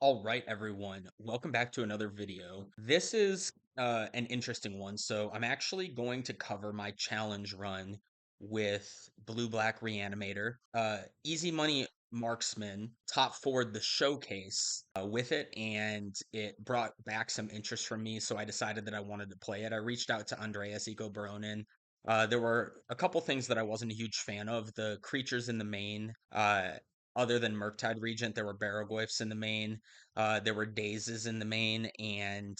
All right, everyone. Welcome back to another video. This is an interesting one. So I'm actually going to cover my challenge run with Blue-Black Reanimator. Easy Money Marksman top forward the showcase with it, and it brought back some interest from me, so I decided that I wanted to play it. I reached out to Andreas Eco Baronin. There were a couple things that I wasn't a huge fan of. The creatures in the main, other than Murktide Regent, there were Barrowglyphs in the main. There were dazes in the main, and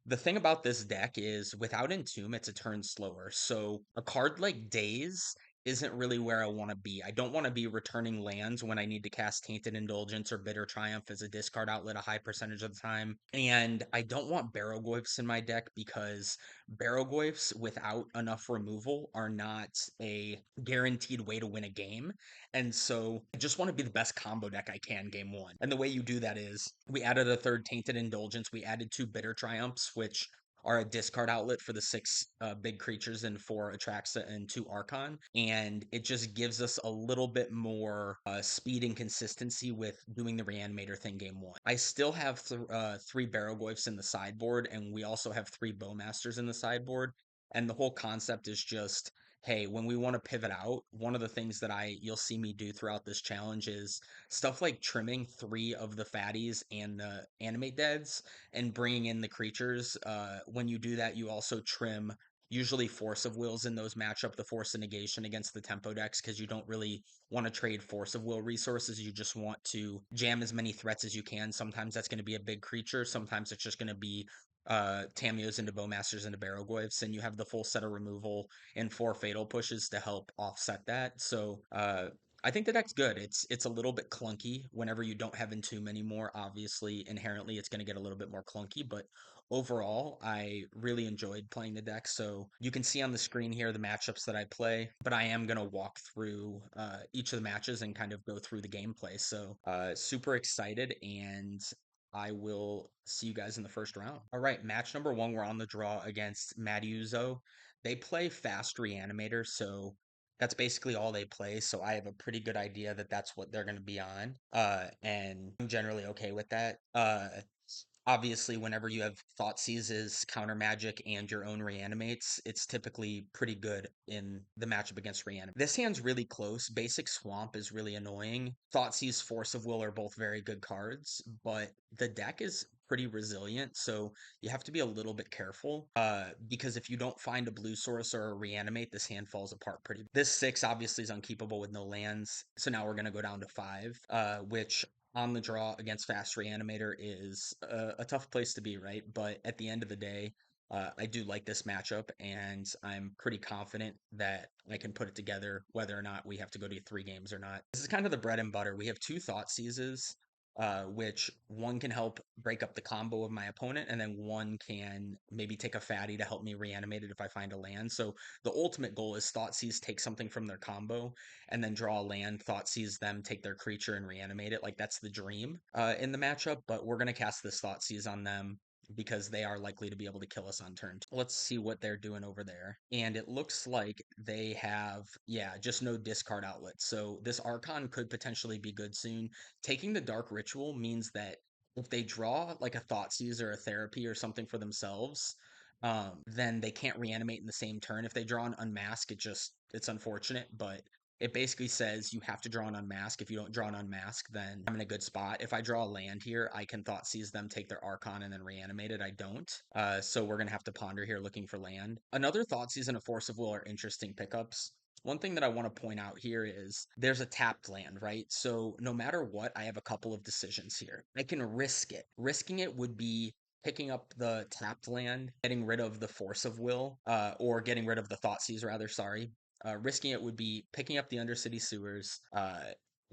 the thing about this deck is without Entomb, it's a turn slower. So a card like Daze isn't really where I want to be. I don't want to be returning lands when I need to cast Tainted Indulgence or Bitter Triumph as a discard outlet a high percentage of the time. And I don't want Barrowglyphs in my deck because Barrowglyphs without enough removal are not a guaranteed way to win a game. And so I just want to be the best combo deck I can game one. And the way you do that is we added a third Tainted Indulgence. We added two Bitter Triumphs, which are a discard outlet for the six big creatures and four Atraxa and two Archon. And it just gives us a little bit more speed and consistency with doing the Reanimator thing game one. I still have three Barrowglyphs in the sideboard, and we also have three Bowmasters in the sideboard. And the whole concept is just hey, when we want to pivot out, one of the things that you'll see me do throughout this challenge is stuff like trimming three of the fatties and the animate deads and bringing in the creatures. When you do that, you also trim usually Force of Wills in those match up the Force of Negation against the tempo decks because you don't really want to trade Force of Will resources. You just want to jam as many threats as you can. Sometimes that's going to be a big creature. Sometimes it's just going to be Tamios into Bowmasters into Barrowglyphs, and you have the full set of removal and four fatal pushes to help offset that. So I think the deck's good. It's a little bit clunky whenever you don't have Entomb anymore. Obviously, inherently, it's going to get a little bit more clunky, but overall, I really enjoyed playing the deck. So you can see on the screen here the matchups that I play, but I am going to walk through each of the matches and kind of go through the gameplay. So super excited, and I will see you guys in the first round. All right, match number one, we're on the draw against Madiuzo. They play fast Reanimator, so that's basically all they play. So I have a pretty good idea that that's what they're going to be on. And I'm generally okay with that. Obviously, whenever you have Thought Seizes, Counter Magic, and your own Reanimates, it's typically pretty good in the matchup against Reanimate. This hand's really close. Basic Swamp is really annoying. Thoughtseize, Force of Will are both very good cards, but the deck is pretty resilient, so you have to be a little bit careful because if you don't find a blue source or a reanimate, this hand falls apart pretty. This six obviously is unkeepable with no lands, so now we're going to go down to five, which on the draw against Fast Reanimator is a tough place to be, right? But at the end of the day, I do like this matchup, and I'm pretty confident that I can put it together whether or not we have to go to 3 games or not. This is kind of the bread and butter. We have two Thought Seizes, which one can help break up the combo of my opponent, and then one can maybe take a fatty to help me reanimate it if I find a land. So the ultimate goal is Thoughtseize take something from their combo and then draw a land, Thoughtseize them, take their creature and reanimate it. Like that's the dream in the matchup, but we're gonna cast this Thoughtseize on them because they are likely to be able to kill us on turn 2. Let's see what they're doing over there. And it looks like they have, yeah, just no discard outlet. So this Archon could potentially be good soon. Taking the Dark Ritual means that if they draw like a Thoughtseize or a Therapy or something for themselves, then they can't reanimate in the same turn. If they draw an Unmask, it's unfortunate, but it basically says you have to draw an Unmask. If you don't draw an Unmask, then I'm in a good spot. If I draw a land here, I can Thoughtseize them, take their Archon, and then reanimate it. I don't. So we're going to have to ponder here looking for land. Another Thoughtseize and a Force of Will are interesting pickups. One thing that I want to point out here is there's a tapped land, right? So no matter what, I have a couple of decisions here. I can risk it. Risking it would be picking up the tapped land, getting rid of the Force of Will, or getting rid of the Thoughtseize, rather, sorry. Risking it would be picking up the Undercity Sewers,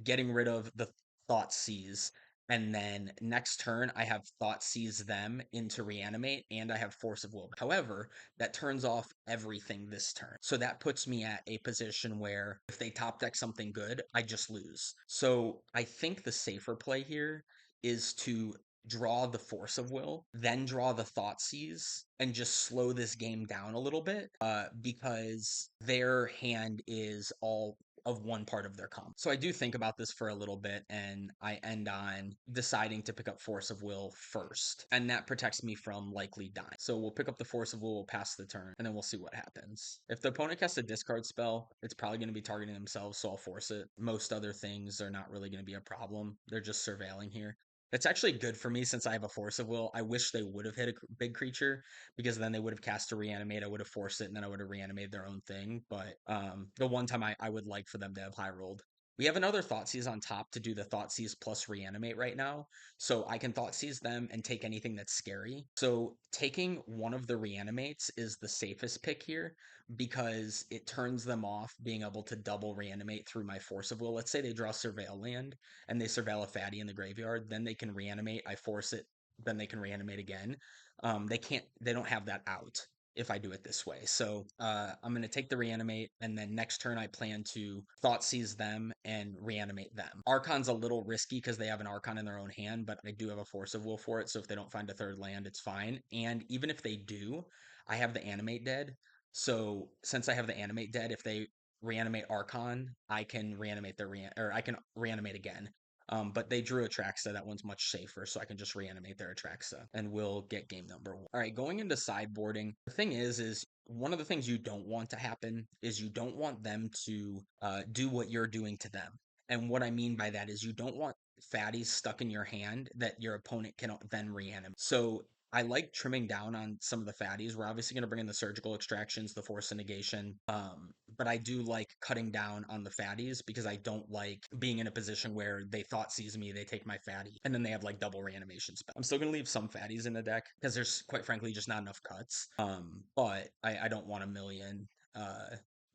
getting rid of the Thoughtseize, and then next turn I have Thoughtseize them into Reanimate, and I have Force of Will. However, that turns off everything this turn. So that puts me at a position where if they top deck something good, I just lose. So I think the safer play here is to draw the Force of Will, then draw the Thoughtseize, and just slow this game down a little bit because their hand is all of one part of their comp. So I do think about this for a little bit, and I end on deciding to pick up Force of Will first. And that protects me from likely dying. So we'll pick up the Force of Will, we'll pass the turn, and then we'll see what happens. If the opponent casts a discard spell, it's probably going to be targeting themselves, so I'll force it. Most other things are not really going to be a problem. They're just surveilling here. It's actually good for me since I have a Force of Will. I wish they would have hit a big creature because then they would have cast a reanimate. I would have forced it, and then I would have reanimated their own thing. But the one time I would like for them to have high rolled. We have another Thoughtseize on top to do the Thoughtseize plus reanimate right now. So I can Thoughtseize them and take anything that's scary. So taking one of the reanimates is the safest pick here because it turns them off being able to double reanimate through my Force of Will. Let's say they draw Surveil land and they surveil a fatty in the graveyard, then they can reanimate. I force it, then they can reanimate again. They don't have that out if I do it this way. So I'm going to take the reanimate, and then next turn I plan to Thoughtseize them and reanimate them. Archon's a little risky because they have an Archon in their own hand, but I do have a Force of Will for it, so if they don't find a third land, it's fine. And even if they do, I have the Animate dead. So since I have the Animate dead, if they reanimate Archon, I can reanimate or I can reanimate again. But they drew Atraxa. That one's much safer, so I can just reanimate their Atraxa, and we'll get game number one. All right, going into sideboarding, the thing is one of the things you don't want to happen is you don't want them to do what you're doing to them. And what I mean by that is you don't want fatties stuck in your hand that your opponent can then reanimate. So I like trimming down on some of the fatties. We're obviously going to bring in the surgical extractions, the force of negation. But I do like cutting down on the fatties because I don't like being in a position where they Thoughtseize me, they take my fatty, and then they have like double reanimation spell. I'm still going to leave some fatties in the deck because there's quite frankly just not enough cuts. But I don't want a million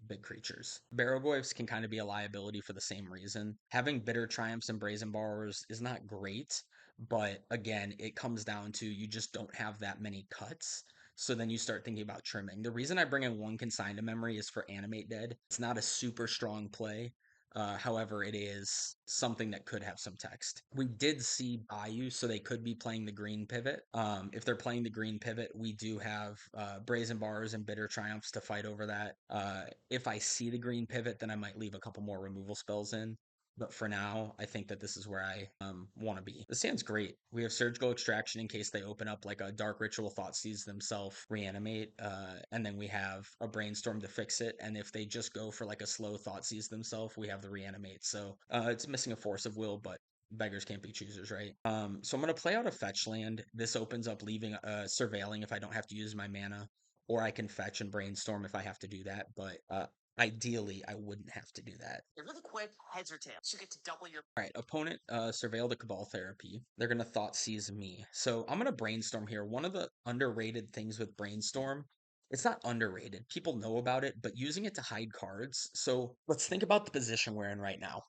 big creatures. Barrogoyfs can kind of be a liability for the same reason. Having Bitter Triumphs and Brazen Borrowers is not great, but again, it comes down to you just don't have that many cuts. So then you start thinking about trimming. The reason I bring in one Consign to Memory is for Animate Dead. It's not a super strong play. However, it is something that could have some text. We did see Bayou, so they could be playing the green pivot. If they're playing the green pivot, we do have Brazen Bars and Bitter Triumphs to fight over that. If I see the green pivot, then I might leave a couple more removal spells in. But for now, I think that this is where I want to be. This hand's great. We have Surgical Extraction in case they open up like a Dark Ritual Thoughtseize themselves, reanimate, and then we have a Brainstorm to fix it. And if they just go for like a slow Thoughtseize themselves, we have the reanimate. So it's missing a Force of Will, but beggars can't be choosers, right? So I'm going to play out a fetch land. This opens up leaving surveilling if I don't have to use my mana, or I can fetch and brainstorm if I have to do that. But ideally, I wouldn't have to do that. You're really quick, heads or tails. You get to double your. All right, opponent surveil the Cabal Therapy. They're going to Thoughtseize me. So I'm going to brainstorm here. One of the underrated things with brainstorm, it's not underrated. People know about it, but using it to hide cards. So let's think about the position we're in right now.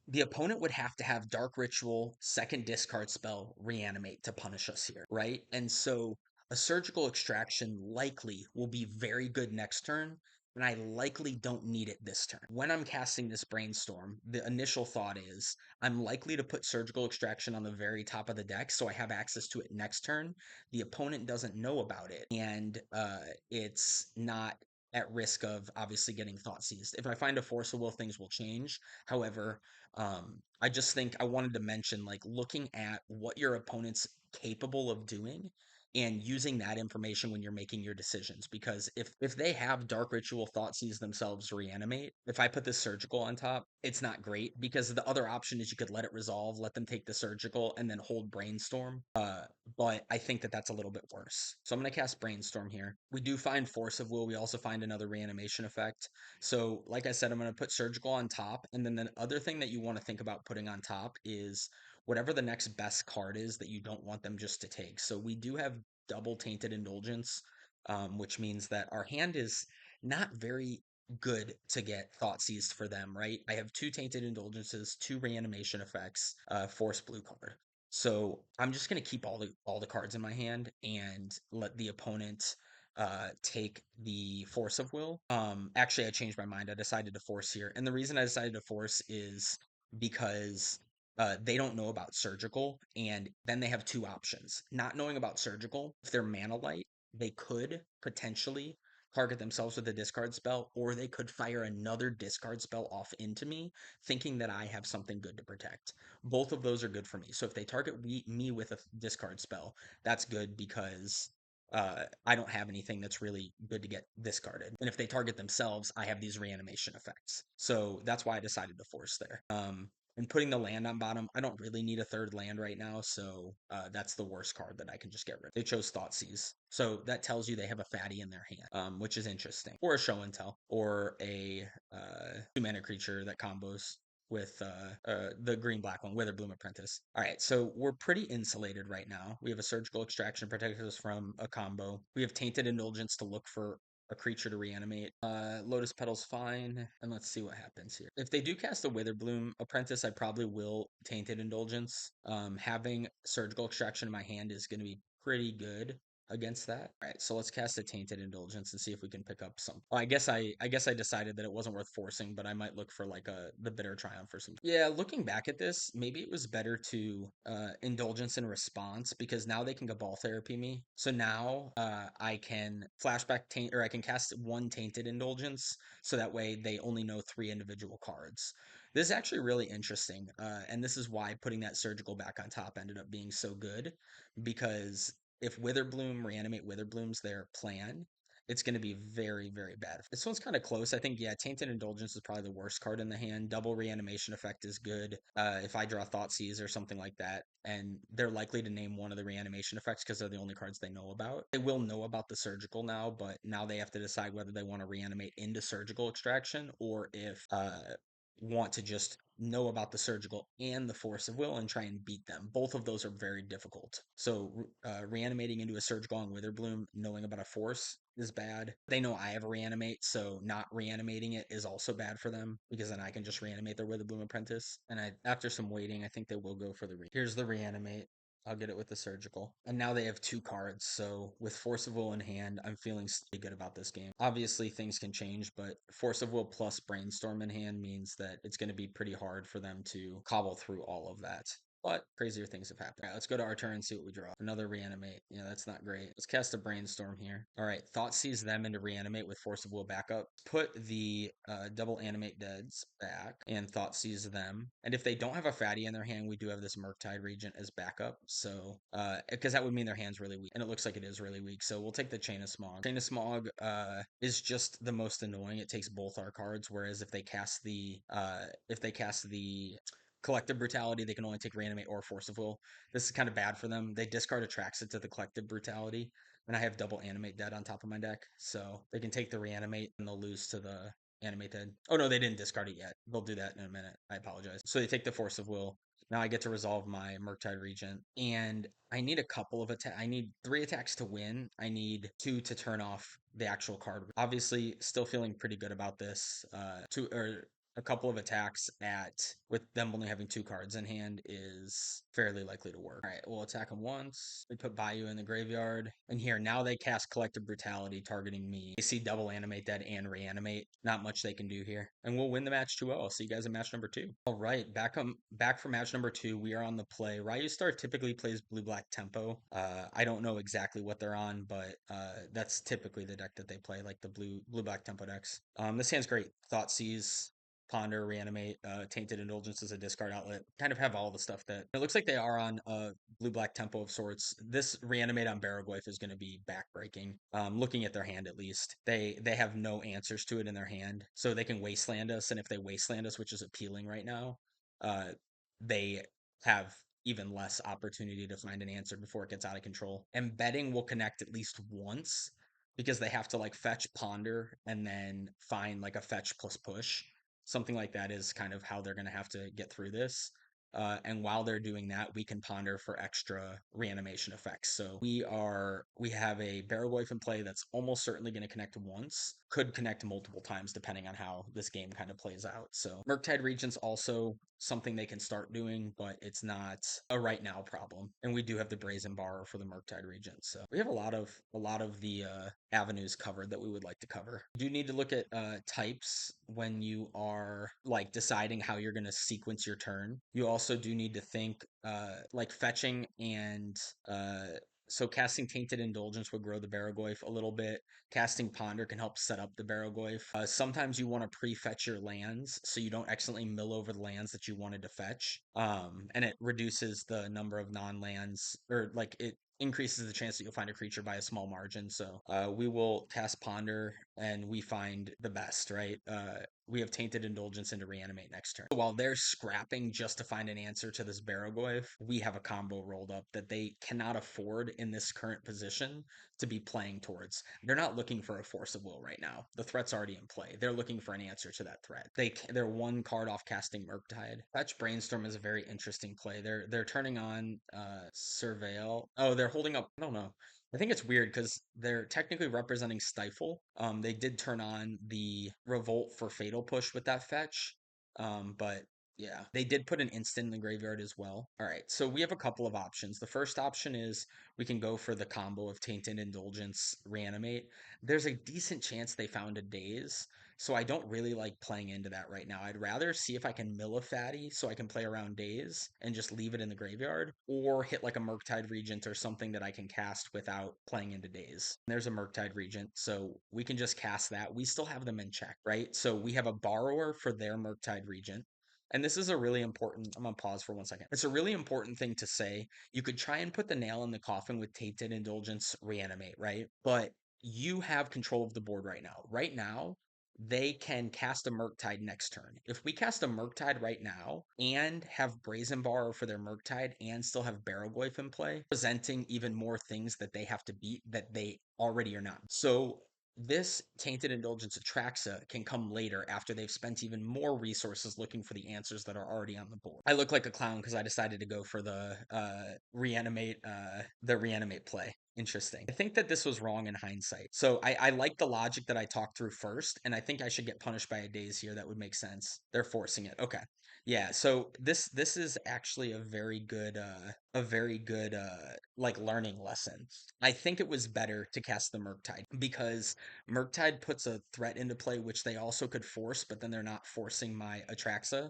The opponent would have to have Dark Ritual, second discard spell, reanimate to punish us here, right? And so a surgical extraction likely will be very good next turn, and I likely don't need it this turn. When I'm casting this brainstorm, the initial thought is I'm likely to put surgical extraction on the very top of the deck so I have access to it next turn. The opponent doesn't know about it, and it's not at risk of obviously getting thought seized. If I find a Force of Will, things will change. However, I just think I wanted to mention like looking at what your opponent's capable of doing and using that information when you're making your decisions. Because if they have Dark Ritual Thoughtseize themselves reanimate, if I put this surgical on top, it's not great because the other option is you could let it resolve, let them take the surgical, and then hold brainstorm. But I think that that's a little bit worse. So I'm gonna cast brainstorm here. We do find Force of Will. We also find another reanimation effect. So, like I said, I'm going to put surgical on top. And then the other thing that you want to think about putting on top is whatever the next best card is that you don't want them just to take. So, we do have double tainted indulgence, which means that our hand is not very good to get thought seized for them, right? I have two tainted indulgences, two reanimation effects, force blue card. So I'm just gonna keep all the cards in my hand and let the opponent take the Force of Will. Actually, I changed my mind. I decided to force here, and the reason I decided to force is because they don't know about surgical, and then they have two options. Not knowing about surgical, if they're mana light, they could potentially target themselves with a discard spell, or they could fire another discard spell off into me, thinking that I have something good to protect. Both of those are good for me. So if they target me with a discard spell, that's good because I don't have anything that's really good to get discarded. And if they target themselves, I have these reanimation effects. So that's why I decided to force there. And putting the land on bottom, I don't really need a third land right now, so that's the worst card that I can just get rid of. They chose Thoughtseize, so that tells you they have a fatty in their hand, which is interesting. Or a Show and Tell, or a 2-mana creature that combos with the green-black one, Witherbloom Apprentice. All right, so we're pretty insulated right now. We have a Surgical Extraction protects us from a combo. We have Tainted Indulgence to look for a creature to reanimate. Lotus Petal's fine, and let's see what happens here. If they do cast a Witherbloom Apprentice, I probably will Tainted Indulgence. Having Surgical Extraction in my hand is going to be pretty good against that. All right, so let's cast a Tainted Indulgence and see if we can pick up some. I guess I decided that it wasn't worth forcing, but I might look for like the Bitter Triumph or something. Yeah, looking back at this, maybe it was better to Indulgence in response, because now they can Cabal Therapy me. So now I can flashback taint, or I can cast one Tainted Indulgence, so that way they only know 3 individual cards. This is actually really interesting, and this is why putting that Surgical back on top ended up being so good, because if Witherbloom Reanimate Witherblooms their plan, it's going to be very, very bad. This one's kind of close. I think, yeah, Tainted Indulgence is probably the worst card in the hand. Double Reanimation Effect is good. If I draw Thoughtseize or something like that, and they're likely to name one of the Reanimation Effects because they're the only cards they know about. They will know about the Surgical now, but now they have to decide whether they want to reanimate into Surgical Extraction, or if want to just know about the Surgical and the Force of Will and try and beat them. Both of those are very difficult. So reanimating into a Surgical on Witherbloom, knowing about a Force is bad. They know I have a Reanimate, so not reanimating it is also bad for them, because then I can just reanimate their Witherbloom Apprentice. And after some waiting, I think they will go for the Here's the Reanimate. I'll get it with the Surgical. And now they have 2 cards, so with Force of Will in hand, I'm feeling pretty good about this game. Obviously, things can change, but Force of Will plus Brainstorm in hand means that it's going to be pretty hard for them to cobble through all of that. But crazier things have happened. All right, let's go to our turn and see what we draw. Another Reanimate. Yeah, that's not great. Let's cast a Brainstorm here. All right, Thoughtseize them into Reanimate with Force of Will backup. Put the double Animate Deads back and Thoughtseize them. And if they don't have a fatty in their hand, we do have this Murktide Regent as backup. So, because that would mean their hand's really weak. And it looks like it is really weak. So we'll take the Chain of Smog. Chain of Smog is just the most annoying. It takes both our cards, whereas if they cast the Collective Brutality, they can only take Reanimate or Force of Will. This is kind of bad for them. They discard Attraxit to the Collective Brutality, and I have double Animate Dead on top of my deck, so they can take the Reanimate and they'll lose to the Animate Dead. Oh no, they didn't discard it yet. They'll do that in a minute. I apologize. So they take the Force of Will. Now I get to resolve my Murktide Regent, and I need a couple of attacks. I need 3 attacks to win. I need 2 to turn off the actual card. Obviously, still feeling pretty good about this. A couple of attacks with them only having 2 cards in hand is fairly likely to work. All right, we'll attack them once. We put Bayou in the graveyard. And here, now they cast Collective Brutality targeting me. They see double Animate Dead and Reanimate. Not much they can do here. And we'll win the match 2-0. I'll see you guys in match number 2. All right, back for match number 2. We are on the play. Ryu Star typically plays blue-black tempo. I don't know exactly what they're on, but that's typically the deck that they play, like the blue-black tempo decks. This hand's great. Thoughtseize, Ponder, Reanimate, Tainted Indulgence as a discard outlet. Kind of have all the stuff that it looks like they are on a blue-black tempo of sorts. This Reanimate on Barrowglyph is going to be backbreaking. Looking at their hand, at least, they have no answers to it in their hand, so they can Wasteland us, and if they Wasteland us, which is appealing right now, they have even less opportunity to find an answer before it gets out of control. Embedding will connect at least once, because they have to like fetch, ponder, and then find like a fetch plus push. Something like that is kind of how they're going to have to get through this. And while they're doing that, we can ponder for extra reanimation effects. So we have a Barrowglyph in play that's almost certainly going to connect once, could connect multiple times depending on how this game kind of plays out. So Murktide Regent's also something they can start doing, but it's not a right now problem. And we do have the Brazen Borrower for the Murktide Regent. So we have a lot of the avenues covered that we would like to cover. You do need to look at types when you are like deciding how you're going to sequence your turn. You also do need to think like fetching and So casting Tainted Indulgence would grow the Barragoyf a little bit. Casting Ponder can help set up the Barragoyf. Sometimes you want to pre-fetch your lands so you don't accidentally mill over the lands that you wanted to fetch. And it reduces the number of non-lands, or like it increases the chance that you'll find a creature by a small margin. So we will cast Ponder and we find the best, right? We have Tainted Indulgence into Reanimate next turn. So while they're scrapping just to find an answer to this Barragoyf, we have a combo rolled up that they cannot afford in this current position to be playing towards. They're not looking for a Force of Will right now. The threat's already in play. They're looking for an answer to that threat. They're one card off casting Murktide. Fetch Brainstorm is a very interesting play. They're turning on Surveil. Oh, they're holding up. I don't know. I think it's weird because they're technically representing Stifle. They did turn on the Revolt for Fatal Push with that fetch. But yeah, they did put an instant in the graveyard as well. All right, so we have a couple of options. The first option is we can go for the combo of Tainted Indulgence, Reanimate. There's a decent chance they found a Daze, so I don't really like playing into that right now. I'd rather see if I can mill a fatty so I can play around Daze and just leave it in the graveyard, or hit like a Murktide Regent or something that I can cast without playing into Daze. There's a Murktide Regent, so we can just cast that. We still have them in check, right? So we have a borrower for their Murktide Regent. And this is a really important, I'm going to pause for 1 second. It's a really important thing to say. You could try and put the nail in the coffin with Tainted Indulgence, Reanimate, right? But you have control of the board right now. Right now, they can cast a Murktide next turn. If we cast a Murktide right now and have Brazen Borrower for their Murktide and still have Barragoyf in play, presenting even more things that they have to beat that they already are not. So this Tainted Indulgence Atraxa can come later after they've spent even more resources looking for the answers that are already on the board. I look like a clown because I decided to go for the reanimate play. Interesting. I think that this was wrong in hindsight. So I like the logic that I talked through first, and I think I should get punished by a daze here. That would make sense. They're forcing it. Okay. Yeah, so this is actually a very good like learning lesson. I think it was better to cast the Murktide because Murktide puts a threat into play which they also could force, but then they're not forcing my Atraxa.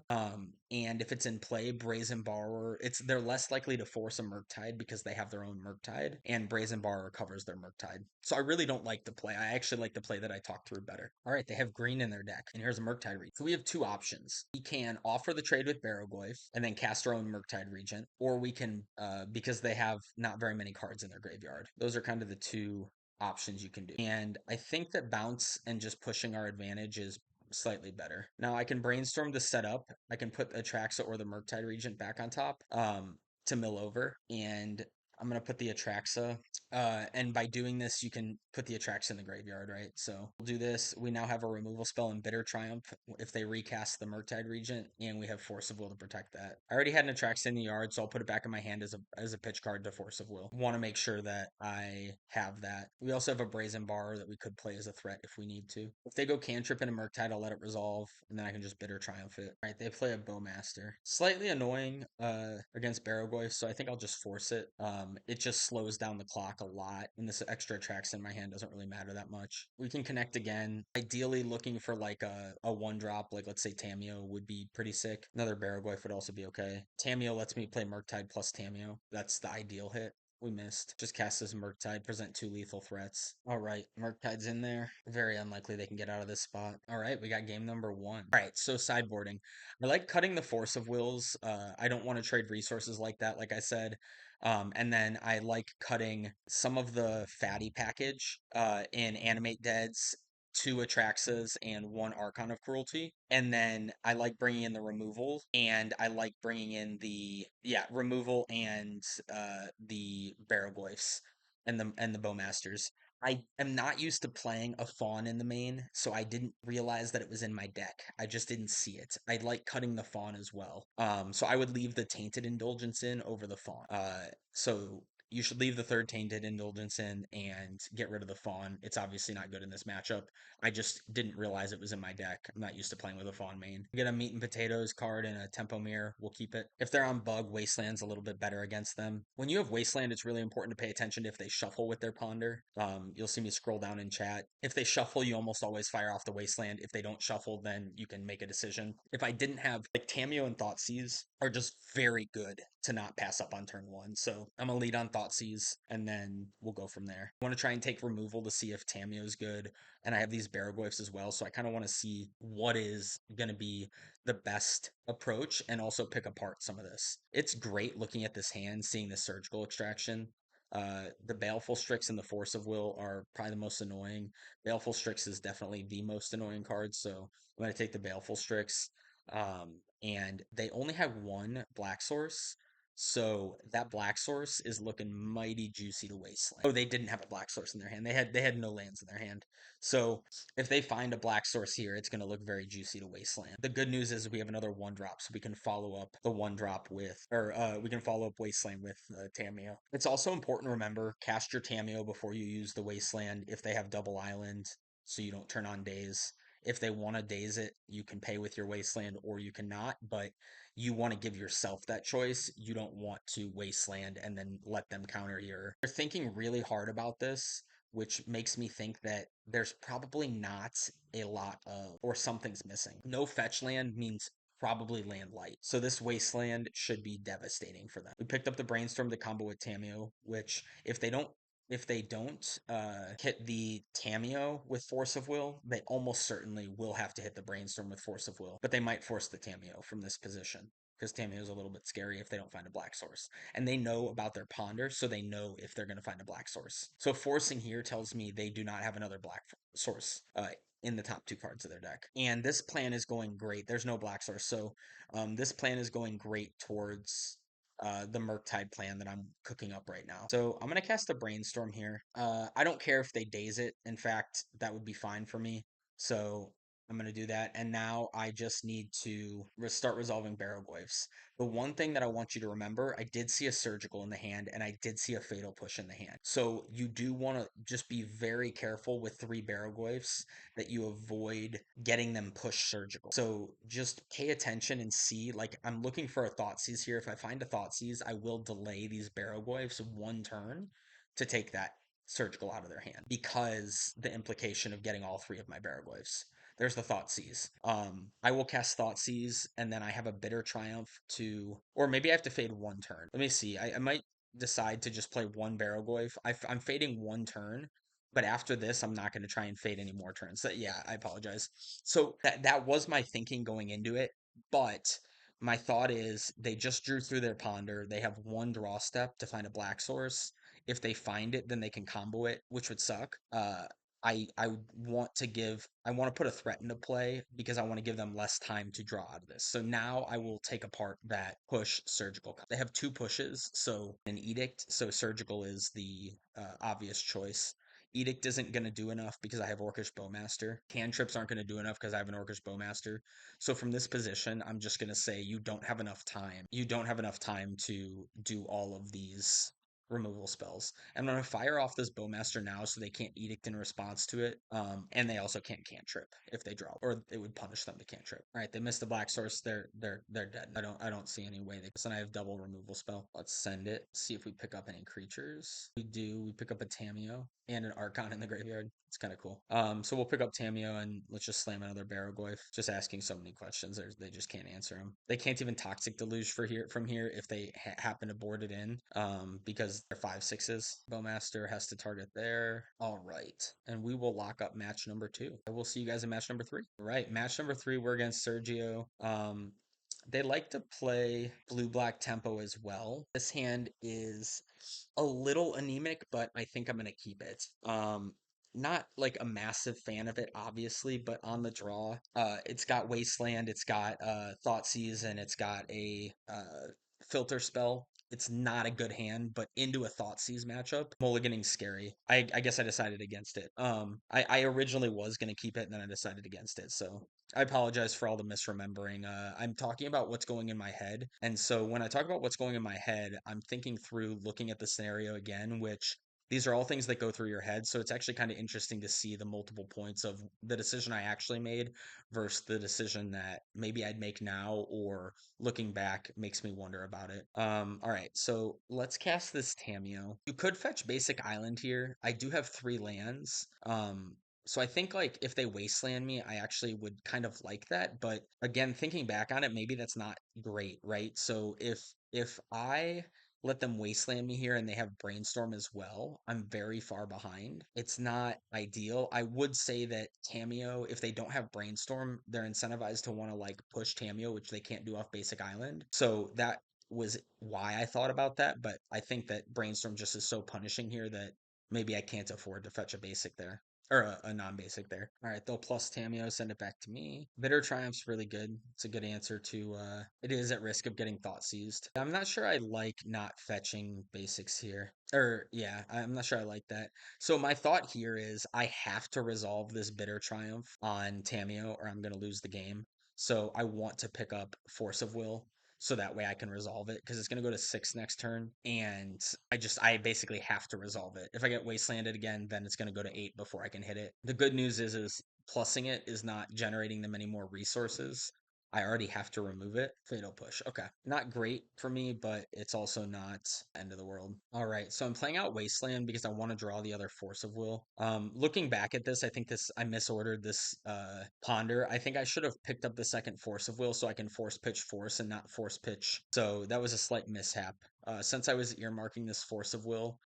And if it's in play, Brazen Borrower, they're less likely to force a Murktide because they have their own Murktide, and Brazen Borrower covers their Murktide. So I really don't like the play. I actually like the play that I talked through better. All right, they have green in their deck, and here's a Murktide Regent. So we have two options. We can offer the trade with Barragoyf and then cast our own Murktide Regent, or we can, because they have not very many cards in their graveyard. Those are kind of the two options you can do. And I think that bounce and just pushing our advantage is slightly better. Now I can brainstorm the setup. I can put Atraxa or the Murktide Regent back on top to mill over, and I'm gonna put the Atraxa. And by doing this, you can put the Atraxa in the graveyard, right? So we'll do this. We now have a removal spell in Bitter Triumph if they recast the Murktide Regent, and we have Force of Will to protect that. I already had an Atraxa in the yard, so I'll put it back in my hand as a pitch card to Force of Will. Want to make sure that I have that. We also have a Brazen Bar that we could play as a threat if we need to. If they go Cantrip and a Murktide, I'll let it resolve, and then I can just Bitter Triumph it. All right, they play a Bowmaster. Slightly annoying against Barragoyf, so I think I'll just force it. It just slows down the clock a lot, and this extra tracks in my hand doesn't really matter that much. We can connect again. Ideally, looking for like a one drop, like let's say Tameo would be pretty sick. Another Barragoyf would also be okay. Tameo lets me play Murktide plus Tameo. That's the ideal hit. We missed. Just cast this Murktide, present two lethal threats. All right, Murktide's in there. Very unlikely they can get out of this spot. All right, we got game number one. All right, so sideboarding. I like cutting the Force of Wills. I don't want to trade resources like that, like I said. And then I like cutting some of the fatty package in Animate Deads, two Atraxas, and one Archon of Cruelty. And then I like bringing in the removal, and I like bringing in removal and the Barragoyfs and the Bowmasters. I am not used to playing a fawn in the main, so I didn't realize that it was in my deck. I just didn't see it. I like cutting the fawn as well. So I would leave the Tainted Indulgence in over the fawn. So you should leave the third Tainted Indulgence in and get rid of the fawn. It's obviously not good in this matchup. I just didn't realize it was in my deck. I'm not used to playing with a fawn main. Get a Meat and Potatoes card and a Tempo Mirror. We'll keep it. If they're on bug, Wasteland's a little bit better against them. When you have Wasteland, it's really important to pay attention to if they shuffle with their Ponder. You'll see me scroll down in chat. If they shuffle, you almost always fire off the Wasteland. If they don't shuffle, then you can make a decision. If I didn't have, like, Tameo and Thoughtseize are just very good to not pass up on turn one. So I'm gonna lead on Thoughtseize, and then we'll go from there. I want to try and take removal to see if Tamio is good, and I have these Baraglyphs as well, so I kind of want to see what is going to be the best approach and also pick apart some of this. It's great looking at this hand, seeing the Surgical Extraction. The Baleful Strix and the Force of Will are probably the most annoying. Baleful Strix is definitely the most annoying card, so I'm going to take the Baleful Strix. And they only have one black source, so that black source is looking mighty juicy to Wasteland. Oh, they didn't have a black source in their hand. They had no lands in their hand. So if they find a black source here, it's going to look very juicy to Wasteland. The good news is we have another one drop, so we can follow up the one drop with, or we can follow up Wasteland with Tamio. It's also important to remember, cast your Tamio before you use the Wasteland if they have double island, so you don't turn on daze. If they want to daze it, you can pay with your Wasteland or you cannot, but you want to give yourself that choice. You don't want to Wasteland and then let them counter your. You're thinking really hard about this, which makes me think that there's probably not a lot of, or something's missing. No fetch land means probably land light. So this Wasteland should be devastating for them. We picked up the Brainstorm to combo with Tamio, which if they don't hit the Tamio with Force of Will, they almost certainly will have to hit the Brainstorm with Force of Will. But they might force the Tamio from this position, because Tamio is a little bit scary if they don't find a black source. And they know about their ponder, so they know if they're going to find a black source. So forcing here tells me they do not have another black source in the top two cards of their deck. And this plan is going great. There's no black source. So this plan is going great towards the Murktide plan that I'm cooking up right now. So I'm going to cast a Brainstorm here. I don't care if they daze it. In fact, that would be fine for me. So I'm going to do that. And now I just need to start resolving Barrowglyphs. The one thing that I want you to remember, I did see a Surgical in the hand and I did see a Fatal Push in the hand. So you do want to just be very careful with 3 Barrowglyphs that you avoid getting them push Surgical. So just pay attention and see, like I'm looking for a Thoughtseize here. If I find a Thoughtseize, I will delay these Barrowglyphs 1 turn to take that Surgical out of their hand, because the implication of getting all 3 of my Barrowglyphs. There's the Thoughtseize. I will cast Thoughtseize, and then I have a Bitter Triumph to, or maybe I have to fade 1 turn. Let me see. I might decide to just play 1 Barrowglyph. I'm fading 1 turn, but after this, I'm not going to try and fade any more turns. So, yeah, I apologize. So that was my thinking going into it, but my thought is they just drew through their ponder. They have 1 draw step to find a black source. If they find it, then they can combo it, which would suck. I want to put a threat into play because I want to give them less time to draw out of this. So now I will take apart that push Surgical. They have 2 pushes, so an Edict. So Surgical is the obvious choice. Edict isn't going to do enough because I have Orcish Bowmaster. Cantrips aren't going to do enough because I have an Orcish Bowmaster. So from this position, I'm just going to say you don't have enough time. You don't have enough time to do all of these removal spells. I'm going to fire off this Bowmaster now so they can't Edict in response to it. And they also can't Cantrip if they draw, or it would punish them to Cantrip. All right, they missed the black source. They're dead. I don't see any way. And I have double removal spell. Let's send it. See if we pick up any creatures. We do. We pick up a Tamio and an Archon in the graveyard. It's kind of cool. So we'll pick up Tamio and let's just slam another Barrowglyph. Just asking so many questions. They just can't answer them. They can't even Toxic Deluge from here if they happen to board it in. Because they're 5/6s. Bowmaster has to target there. All right, and we will lock up match number 2. I will see you guys in match number 3. All right, match number 3. We're against Sergio. They like to play blue-black tempo as well. This hand is a little anemic, but I think I'm going to keep it. Not like a massive fan of it, obviously, but on the draw, it's got Wasteland, it's got Thoughtseize, and it's got a Filter Spell. It's not a good hand, but into a Thoughtseize matchup, mulliganing scary. I guess I decided against it. I originally was going to keep it, and then I decided against it, so I apologize for all the misremembering. I'm talking about what's going in my head. And so when I talk about what's going in my head, I'm thinking through looking at the scenario again, which these are all things that go through your head. So it's actually kind of interesting to see the multiple points of the decision I actually made versus the decision that maybe I'd make now, or looking back makes me wonder about it. All right, so let's cast this Tamio. You could fetch basic island here. I do have 3 lands. So I think like if they wasteland me, I actually would kind of like that. But again, thinking back on it, maybe that's not great, right? So if I let them wasteland me here and they have brainstorm as well, I'm very far behind. It's not ideal. I would say that Tameo, if they don't have brainstorm, they're incentivized to want to like push Tameo, which they can't do off basic island. So that was why I thought about that, but I think that brainstorm just is so punishing here that maybe I can't afford to fetch a basic there. Or a non-basic there. All right, they'll plus Tameo, send it back to me. Bitter Triumph's really good. It's a good answer to, it is at risk of getting thought seized. I'm not sure I like not fetching basics here. Or, yeah, I'm not sure I like that. So my thought here is I have to resolve this Bitter Triumph on Tameo or I'm going to lose the game. So I want to pick up Force of Will so that way I can resolve it because it's going to go to 6 next turn and I basically have to resolve it. If I get wastelanded again, then it's going to go to 8 before I can hit it. The good news is plussing it is not generating them any more resources. I already have to remove it. Fatal push. Okay. Not great for me, but it's also not end of the world. All right. So I'm playing out Wasteland because I want to draw the other Force of Will. Looking back at this, I think I misordered this Ponder. I think I should have picked up the second Force of Will so I can force pitch Force and not force pitch. So that was a slight mishap. Since I was earmarking this Force of Will,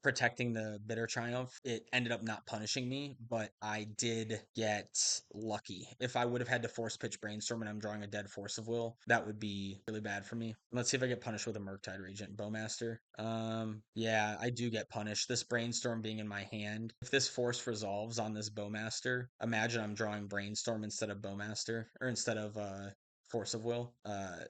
protecting the Bitter Triumph, it ended up not punishing me, but I did get lucky. If I would have had to force pitch Brainstorm and I'm drawing a dead Force of Will, that would be really bad for me. Let's see if I get punished with a Murktide Regent. Bowmaster. Yeah, I do get punished. This Brainstorm being in my hand. If this Force resolves on this Bowmaster, imagine I'm drawing Brainstorm instead of Bowmaster, or instead of Force of Will.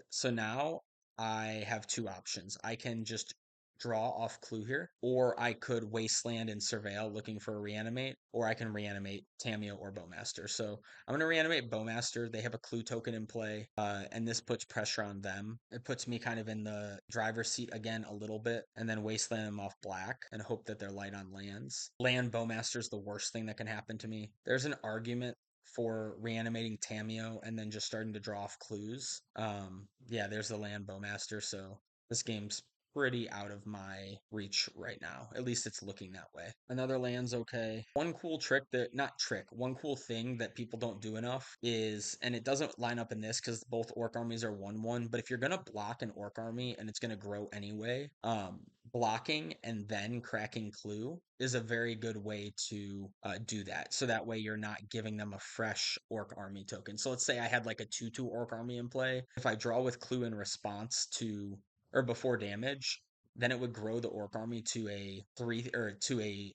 So now I have two options. I can just draw off Clue here, or I could Wasteland and Surveil looking for a Reanimate, or I can Reanimate Tameo or Bowmaster. So I'm going to Reanimate Bowmaster. They have a Clue token in play, and this puts pressure on them. It puts me kind of in the driver's seat again a little bit, and then Wasteland them off black and hope that they're light on lands. Land Bowmaster is the worst thing that can happen to me. There's an argument for reanimating Tameo and then just starting to draw off clues. Yeah, there's the land Bowmaster, so this game's pretty out of my reach right now. At least it's looking that way. Another land's okay. One cool trick that, not trick, one cool thing that people don't do enough is, and it doesn't line up in this because both orc armies are 1/1, but if you're going to block an orc army and it's going to grow anyway, blocking and then cracking clue is a very good way to do that. So that way you're not giving them a fresh orc army token. So let's say I had like a 2/2 orc army in play. If I draw with clue in response to or before damage, then it would grow the orc army to a 3 or to a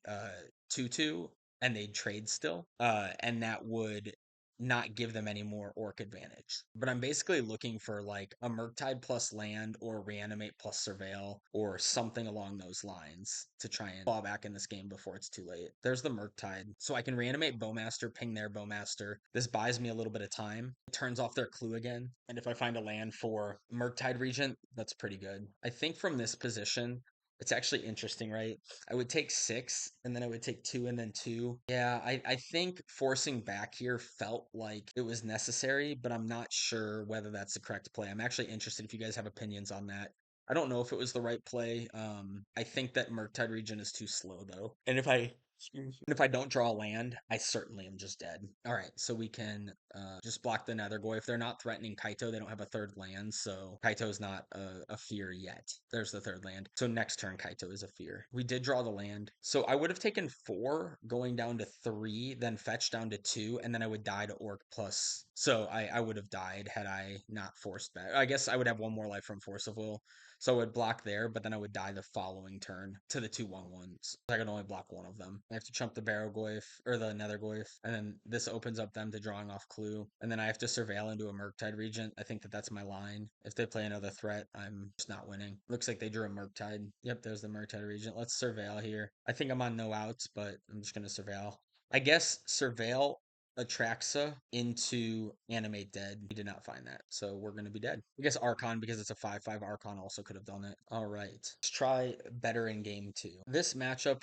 2/2 and they'd trade still. And that would not give them any more orc advantage. But I'm basically looking for like a Murktide plus land or Reanimate plus Surveil or something along those lines to try and fall back in this game before it's too late. There's the Murktide. So I can Reanimate Bowmaster, ping their Bowmaster. This buys me a little bit of time. It turns off their clue again. And if I find a land for Murktide Regent, that's pretty good. I think from this position, it's actually interesting, right? I would take 6 and then I would take 2 and then 2. Yeah, I think forcing back here felt like it was necessary, but I'm not sure whether that's the correct play. I'm actually interested if you guys have opinions on that. I don't know if it was the right play. I think that Murktide Region is too slow though. And if I don't draw a land, I certainly am just dead. All right, so we can just block the Nethergoy. If they're not threatening Kaito, they don't have a third land, so Kaito's not a fear yet. There's the third land. So next turn, Kaito is a fear. We did draw the land. So I would have taken 4, going down to 3, then fetch down to 2, and then I would die to Orc plus. So I would have died had I not forced back. I guess I would have one more life from Force of Will. So I would block there, but then I would die the following turn to the 2/1/1s. I can only block one of them. I have to chump the Barrowgoyf or the Nethergoyf, and then this opens up them to drawing off Clue. And then I have to Surveil into a Murktide Regent. I think that that's my line. If they play another threat, I'm just not winning. Looks like they drew a Murktide. Yep, there's the Murktide Regent. Let's Surveil here. I think I'm on no outs, but I'm just going to Surveil. I guess Surveil Atraxa into Animate Dead. We did not find that, so we're going to be dead. I guess Archon, because it's a 5/5, Archon also could have done it. All right, let's try better in game 2. This matchup,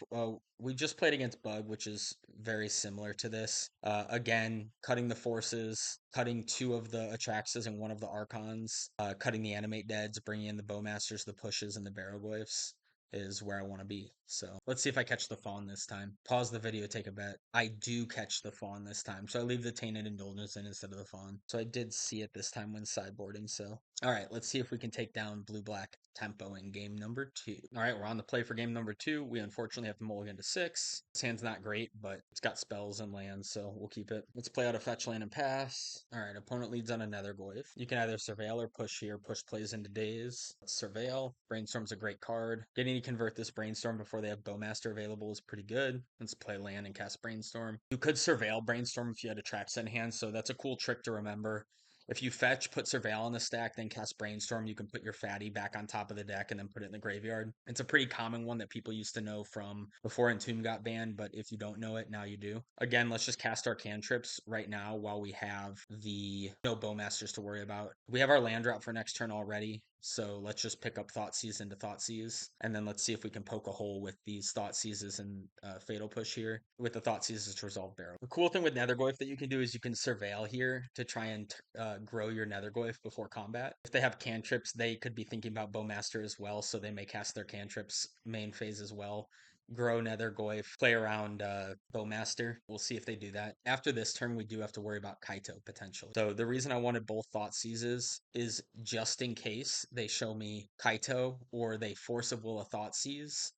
we just played against Bug, which is very similar to this. Again, cutting the forces, cutting 2 of the Atraxas and 1 of the Archons, cutting the Animate Deads, bringing in the Bowmasters, the pushes, and the Barrowgoyfs is where I want to be. So let's see if I catch the fawn this time. Pause the video, take a bet. I do catch the fawn this time. So I leave the Tainted Indulgence in instead of the fawn. So I did see it this time when sideboarding. So all right, let's see if we can take down blue-black. tempo in game number 2. All right, we're on the play for game number 2. We unfortunately have to mulligan to 6. This hand's not great, but it's got spells and lands, so we'll keep it. Let's play out a fetch land and pass. All right, opponent leads on another Nethergoyf. You can either surveil or push here. Push plays into days. Let's surveil. Brainstorm's a great card. Getting to convert this Brainstorm before they have Bowmaster available is pretty good. Let's play land and cast Brainstorm. You could surveil Brainstorm if you had a trap set in hand, so that's a cool trick to remember. If you fetch, put Surveil on the stack, then cast Brainstorm, you can put your Fatty back on top of the deck and then put it in the graveyard. It's a pretty common one that people used to know from before Entomb got banned, but if you don't know it, now you do. Again, let's just cast our cantrips right now while we have the no Bowmasters to worry about. We have our land drop for next turn already, so let's just pick up Thoughtseize into Thoughtseize, and then let's see if we can poke a hole with these Thoughtseizes and Fatal Push here with the Thoughtseizes to resolve Barrow. The cool thing with Nethergoyf that you can do is you can Surveil here to try and grow your Nethergoyf before combat. If they have cantrips, they could be thinking about Bowmaster as well, so they may cast their cantrips main phase as well. Grow Nethergoyf, play around Bowmaster. We'll see if they do that. After this turn, we do have to worry about Kaito potentially. So the reason I wanted both Thoughtseizes is just in case they show me Kaito or they force of will a Thoughtseize,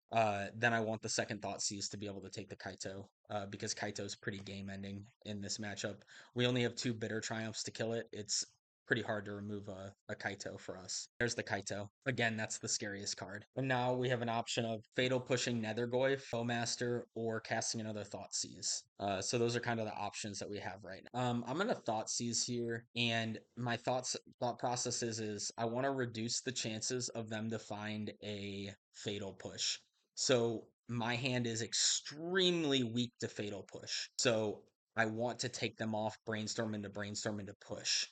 then I want the second Thoughtseize to be able to take the Kaito, because Kaito's pretty game ending in this matchup. We only have 2 Bitter Triumphs to kill it. It's pretty hard to remove a Kaito for us. There's the Kaito. Again, that's the scariest card. And now we have an option of Fatal Pushing Nethergoyf, Bowmaster, or casting another Thoughtseize. So those are kind of the options that we have right now. I'm gonna Thoughtseize here, and my thought process is I want to reduce the chances of them to find a Fatal Push. So my hand is extremely weak to Fatal Push. So I want to take them off Brainstorm into Push.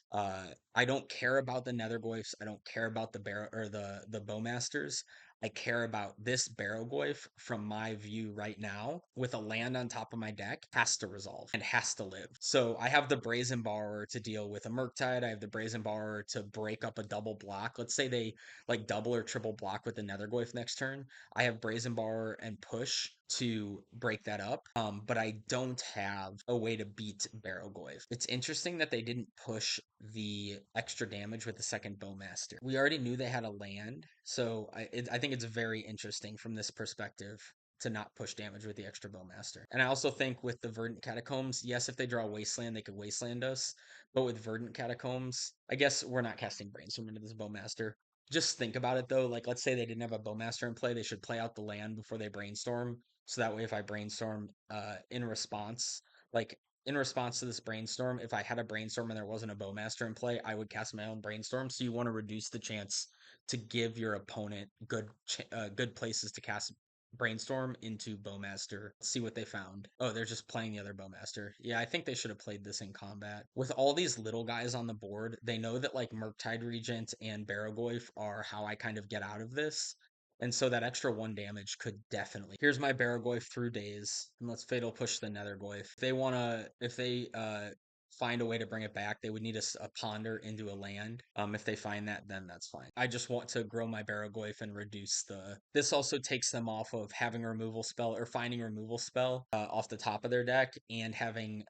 I don't care about the Nethergoyfs. I don't care about the Barrow or the Bowmasters. I care about this Barrowgoyf from my view right now with a land on top of my deck has to resolve and has to live. So I have the Brazen Borrower to deal with a Murktide. I have the Brazen Borrower to break up a double block. Let's say they like double or triple block with the Nethergoyf next turn. I have Brazen Borrower and Push to break that up, but I don't have a way to beat Barrowgoyf. It's interesting that they didn't push the extra damage with the second Bowmaster. We already knew they had a land, so I think it's very interesting from this perspective to not push damage with the extra Bowmaster. And I also think with the Verdant Catacombs, yes, if they draw Wasteland, they could Wasteland us. But with Verdant Catacombs, I guess we're not casting Brainstorm into this Bowmaster. Just think about it though. Like, let's say they didn't have a Bowmaster in play, they should play out the land before they Brainstorm. So that way, if I Brainstorm in response, like in response to this Brainstorm, if I had a Brainstorm and there wasn't a Bowmaster in play, I would cast my own Brainstorm. So you want to reduce the chance to give your opponent good places to cast Brainstorm into Bowmaster. See what they found. Oh, they're just playing the other Bowmaster. Yeah, I think they should have played this in combat. With all these little guys on the board, they know that like Murktide Regent and Barrowgoyf are how I kind of get out of this. And so that extra 1 damage could definitely. Here's my Barrowgoyf through days. And let's Fatal Push the Nethergoyf. If they find a way to bring it back, they would need a Ponder into a land. If they find that, then that's fine. I just want to grow my Barrowgoyf and reduce the. This also takes them off of having a removal spell or finding a removal spell off the top of their deck and having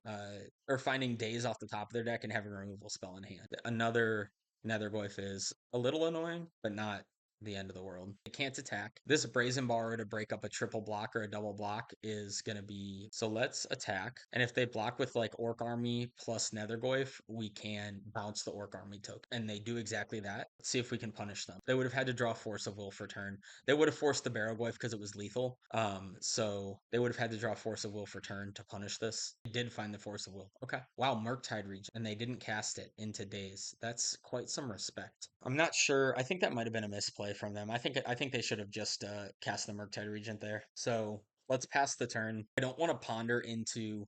or finding days off the top of their deck and having a removal spell in hand. Another Nethergoyf is a little annoying, but not the end of the world. It can't attack. This Brazen Borrower to break up a triple block or a double block is going to be... So let's attack. And if they block with like Orc Army plus Nethergoyf, we can bounce the Orc Army token. And they do exactly that. Let's see if we can punish them. They would have had to draw Force of Will for turn. They would have forced the Barrowgoyf because it was lethal. So they would have had to draw Force of Will for turn to punish this. They did find the Force of Will. Okay. Wow, Murktide Regent. And they didn't cast it into days. That's quite some respect. I'm not sure. I think that might have been a misplay from them. I think they should have just cast the Murktide Regent there. So let's pass the turn. I don't want to ponder into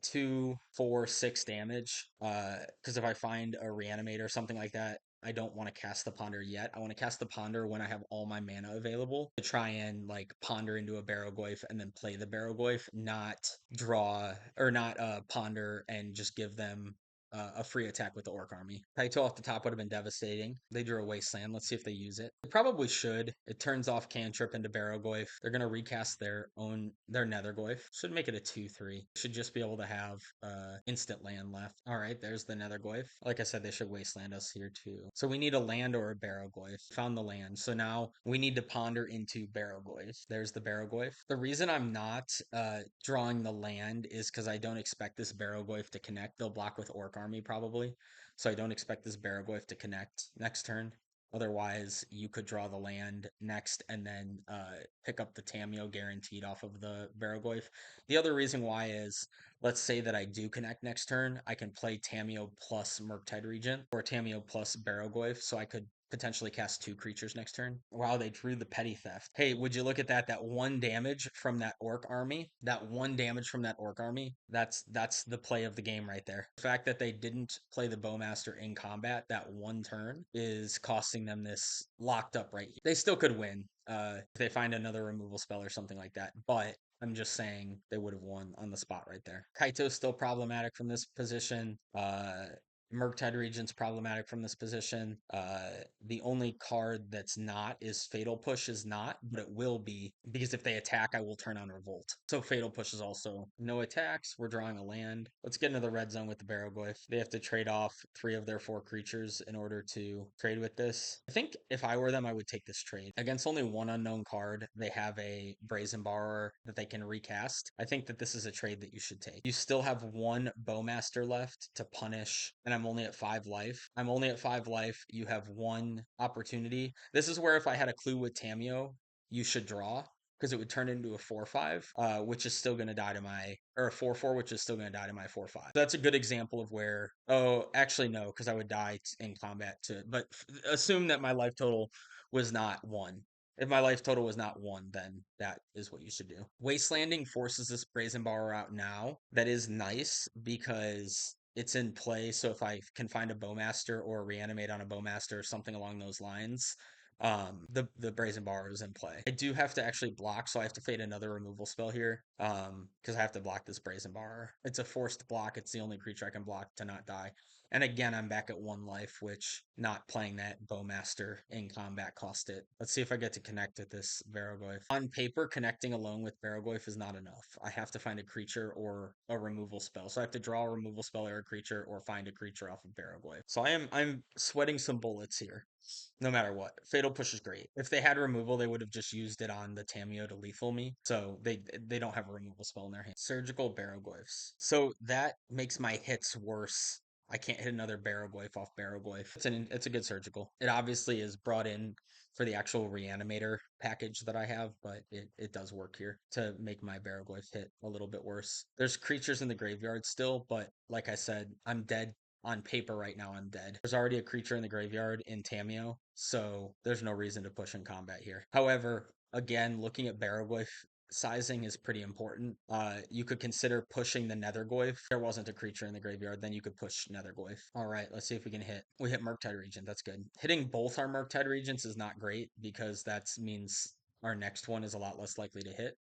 2, 4, 6 damage. Because if I find a Reanimator or something like that, I don't want to cast the Ponder yet. I want to cast the Ponder when I have all my mana available to try and like ponder into a Barrowgoyf and then play the Barrowgoyf, not draw or not ponder and just give them a free attack with the Orc Army. Kaito off the top would have been devastating. They drew a Wasteland. Let's see if they use it. They probably should. It turns off Cantrip into Barrowgoyf. They're going to recast their Nethergoyf. Should make it a 2-3. Should just be able to have instant land left. All right, there's the Nethergoyf. Like I said, they should Wasteland us here too. So we need a land or a Barrowgoyf. Found the land. So now we need to ponder into Barrowgoyf. There's the Barrowgoyf. The reason I'm not drawing the land is because I don't expect this Barrowgoyf to connect. They'll block with Orc Army probably. So I don't expect this Barrowgoyf to connect next turn. Otherwise, you could draw the land next and then pick up the Tameo guaranteed off of the Barrowgoyf. The other reason why is, let's say that I do connect next turn, I can play Tameo plus Murktide Regent or Tameo plus Barrowgoyf, so I could potentially cast 2 creatures next turn. Wow, they drew the Petty Theft. Hey, would you look at that? That 1 damage from that Orc Army. That 1 damage from that Orc Army. That's the play of the game right there. The fact that they didn't play the Bowmaster in combat that 1 turn is costing them this locked up right here. They still could win if they find another removal spell or something like that, but I'm just saying they would have won on the spot right there. Kaito's still problematic from this position. Murktide Regent's problematic from this position. The only card that's not is Fatal Push is not, but it will be because if they attack, I will turn on Revolt. So Fatal Push is also no attacks. We're drawing a land. Let's get into the red zone with the Barrowgoyf. They have to trade off 3 of their 4 creatures in order to trade with this. I think if I were them, I would take this trade. Against only 1 unknown card, they have a Brazen Borrower that they can recast. I think that this is a trade that you should take. You still have 1 Bowmaster left to punish, and I'm only at 5 life. I'm only at 5 life. You have 1 opportunity. This is where if I had a clue with Tameo, you should draw because it would turn into a 4-5, which is still going to die to my, or a 4-4, which is still going to die to my 4-5. So that's a good example of where, oh, actually, no, because I would die in combat to, but assume that my life total was not 1. If my life total was not 1, then that is what you should do. Wastelanding forces this Brazen Borrower out now. That is nice because it's in play. So if I can find a Bowmaster or reanimate on a Bowmaster or something along those lines, the Brazen Borrower is in play. I do have to actually block, so I have to fade another removal spell here because I have to block this Brazen Borrower. It's a forced block. It's the only creature I can block to not die. And again, I'm back at 1 life, which not playing that Bowmaster in combat cost it. Let's see if I get to connect with this Barrowgoyf. On paper, connecting alone with Barrowgoyf is not enough. I have to find a creature or a removal spell. So I have to draw a removal spell or a creature or find a creature off of Barrowgoyf. So I'm sweating some bullets here no matter what. Fatal Push is great. If they had removal, they would have just used it on the Tameo to lethal me. So they don't have a removal spell in their hand. Surgical Barrowgoyfs. So that makes my hits worse. I can't hit another Barrowgoyf off Barrowgoyf. It's a good surgical. It obviously is brought in for the actual Reanimator package that I have, but it does work here to make my Barrowgoyf hit a little bit worse. There's creatures in the graveyard still, but like I said, I'm dead on paper right now. I'm dead. There's already a creature in the graveyard in Tameo, so there's no reason to push in combat here. However, again, looking at Barrowgoyf sizing is pretty important. You could consider pushing the Nethergoyf. If there wasn't a creature in the graveyard, then you could push Nethergoyf. All right, let's see if we can hit. We hit Murktide Regent. That's good. Hitting both our Murktide Regents is not great because that means our next one is a lot less likely to hit,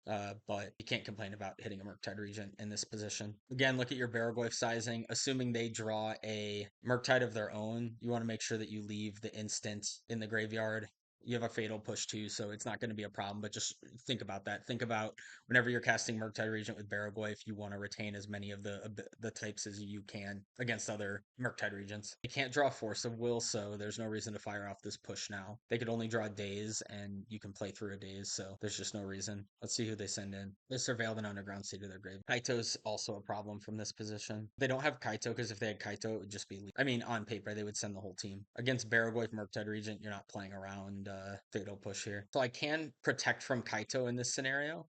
but you can't complain about hitting a Murktide Regent in this position. Again, look at your Barrowgoyf sizing. Assuming they draw a Murktide of their own, you want to make sure that you leave the instant in the graveyard. You have a Fatal Push too, so it's not going to be a problem, but just think about that. Think about whenever you're casting Murktide Regent with Barrowgoyf, you want to retain as many of the types as you can against other Murktide Regents. They can't draw Force of Will, so there's no reason to fire off this push now. They could only draw Daze, and you can play through a Daze, so there's just no reason. Let's see who they send in. They surveilled an Underground Sea to their grave. Kaito's also a problem from this position. They don't have Kaito, because if they had Kaito, it would just be... I mean, on paper, they would send the whole team. Against Barrowgoyf Murktide Regent, you're not playing around Fatal Push here. So I can protect from Kaito in this scenario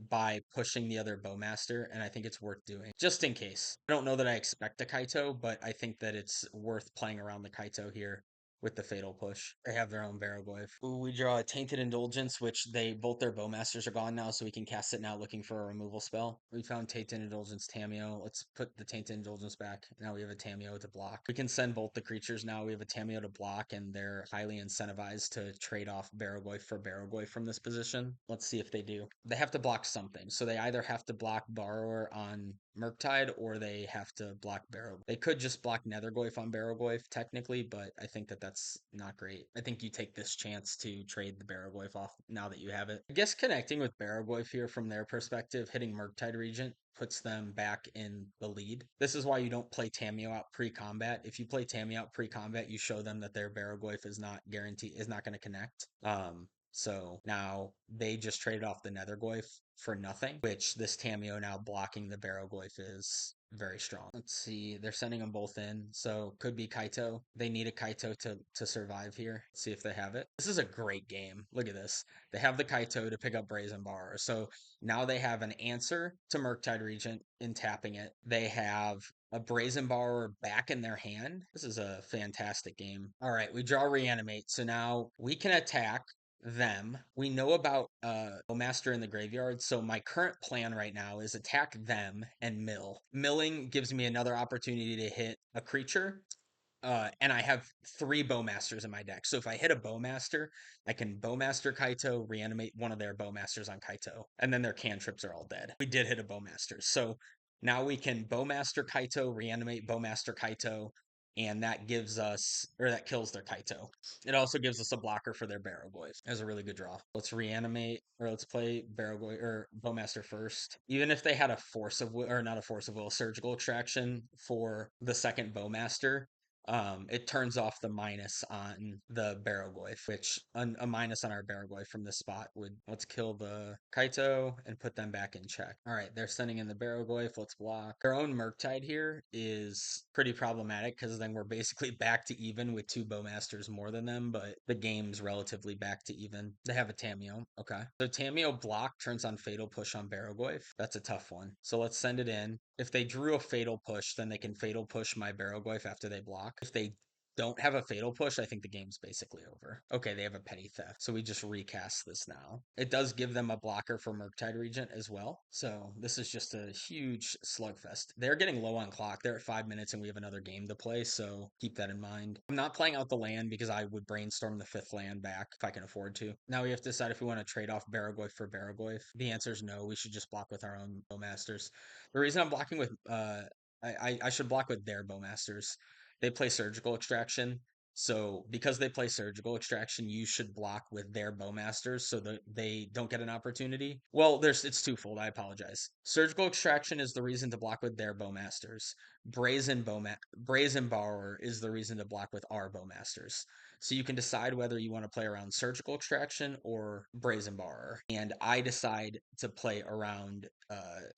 by pushing the other Bowmaster, and I think it's worth doing, just in case. I don't know that I expect a Kaito, but I think that it's worth playing around the Kaito here with the Fatal Push. They have their own Barrowglyph. Ooh, we draw a Tainted Indulgence, which both their Bowmasters are gone now, so we can cast it now looking for a removal spell. We found Tainted Indulgence Tameo. Let's put the Tainted Indulgence back. Now we have a Tameo to block. We can send both the creatures now. We have a Tameo to block, and they're highly incentivized to trade off Barrowglyph for Barrowglyph from this position. Let's see if they do. They have to block something, so they either have to block Borrower on Murktide, or they have to block Barrow. They could just block Netherglyph on Barrowglyph, technically, but I think that that's not great. I think you take this chance to trade the Barrowglyph off now that you have it. I guess connecting with Barrowglyph here from their perspective, hitting Murktide Regent puts them back in the lead. This is why you don't play Tameo out pre-combat. If you play Tameo out pre-combat, you show them that their Barrowglyph is not going to connect. So now they just traded off the Netherglyph for nothing, which this Tameo now blocking the Barrowglyph is very strong. Let's see, they're sending them both in, so could be Kaito. They need a Kaito to survive here. Let's see if they have it. This is a great game. Look at this. They have the Kaito to pick up Brazen Borrower. So now they have an answer to Murktide Regent in tapping it. They have a Brazen Borrower back in their hand. This is a fantastic game. All right, we draw Reanimate. So now we can attack them. We know about Master in the graveyard, so my current plan right now is attack them and mill. Milling gives me another opportunity to hit a creature. And I have 3 Bowmasters in my deck. So if I hit a Bowmaster, I can Bowmaster Kaito, reanimate one of their Bowmasters on Kaito, and then their cantrips are all dead. We did hit a Bowmaster. So now we can Bowmaster Kaito, reanimate Bowmaster Kaito, and that gives us, or that kills their Kaito. It also gives us a blocker for their Barrowglyph. That was a really good draw. Let's reanimate, or let's play Barrowglyph or Bowmaster first. Even if they had a Force of Will, or not a Force of Will, Surgical Extraction for the second Bowmaster, it turns off the minus on the Barrowglyph, which a minus on our Barrowglyph from this spot would, let's kill the Kaito and put them back in check. All right, they're sending in the Barrowglyph. Let's block. Their own Murktide here is pretty problematic because then we're basically back to even with 2 Bowmasters more than them, but the game's relatively back to even. They have a Tameo. Okay. So Tameo block turns on Fatal Push on Barrowglyph. That's a tough one. So let's send it in. If they drew a Fatal Push, then they can Fatal Push my Barrowglyph after they block. If they don't have a Fatal Push, I think the game's basically over. Okay, they have a Petty Theft, so we just recast this now. It does give them a blocker for Murktide Regent as well, so this is just a huge slugfest. They're getting low on clock. They're at 5 minutes and we have another game to play, so keep that in mind. I'm not playing out the land because I would brainstorm the 5th land back if I can afford to. Now we have to decide if we want to trade off Barrowglyph for Barrowglyph. The answer is no. We should just block with our own Bowmasters. The reason I'm blocking with I should block with their Bowmasters. They play Surgical Extraction. So because they play Surgical Extraction, you should block with their Bowmasters so that they don't get an opportunity. Well, it's twofold. I apologize. Surgical Extraction is the reason to block with their Bowmasters. Brazen Borrower is the reason to block with our Bowmasters. So you can decide whether you want to play around Surgical Extraction or Brazen Borrower. And I decide to play around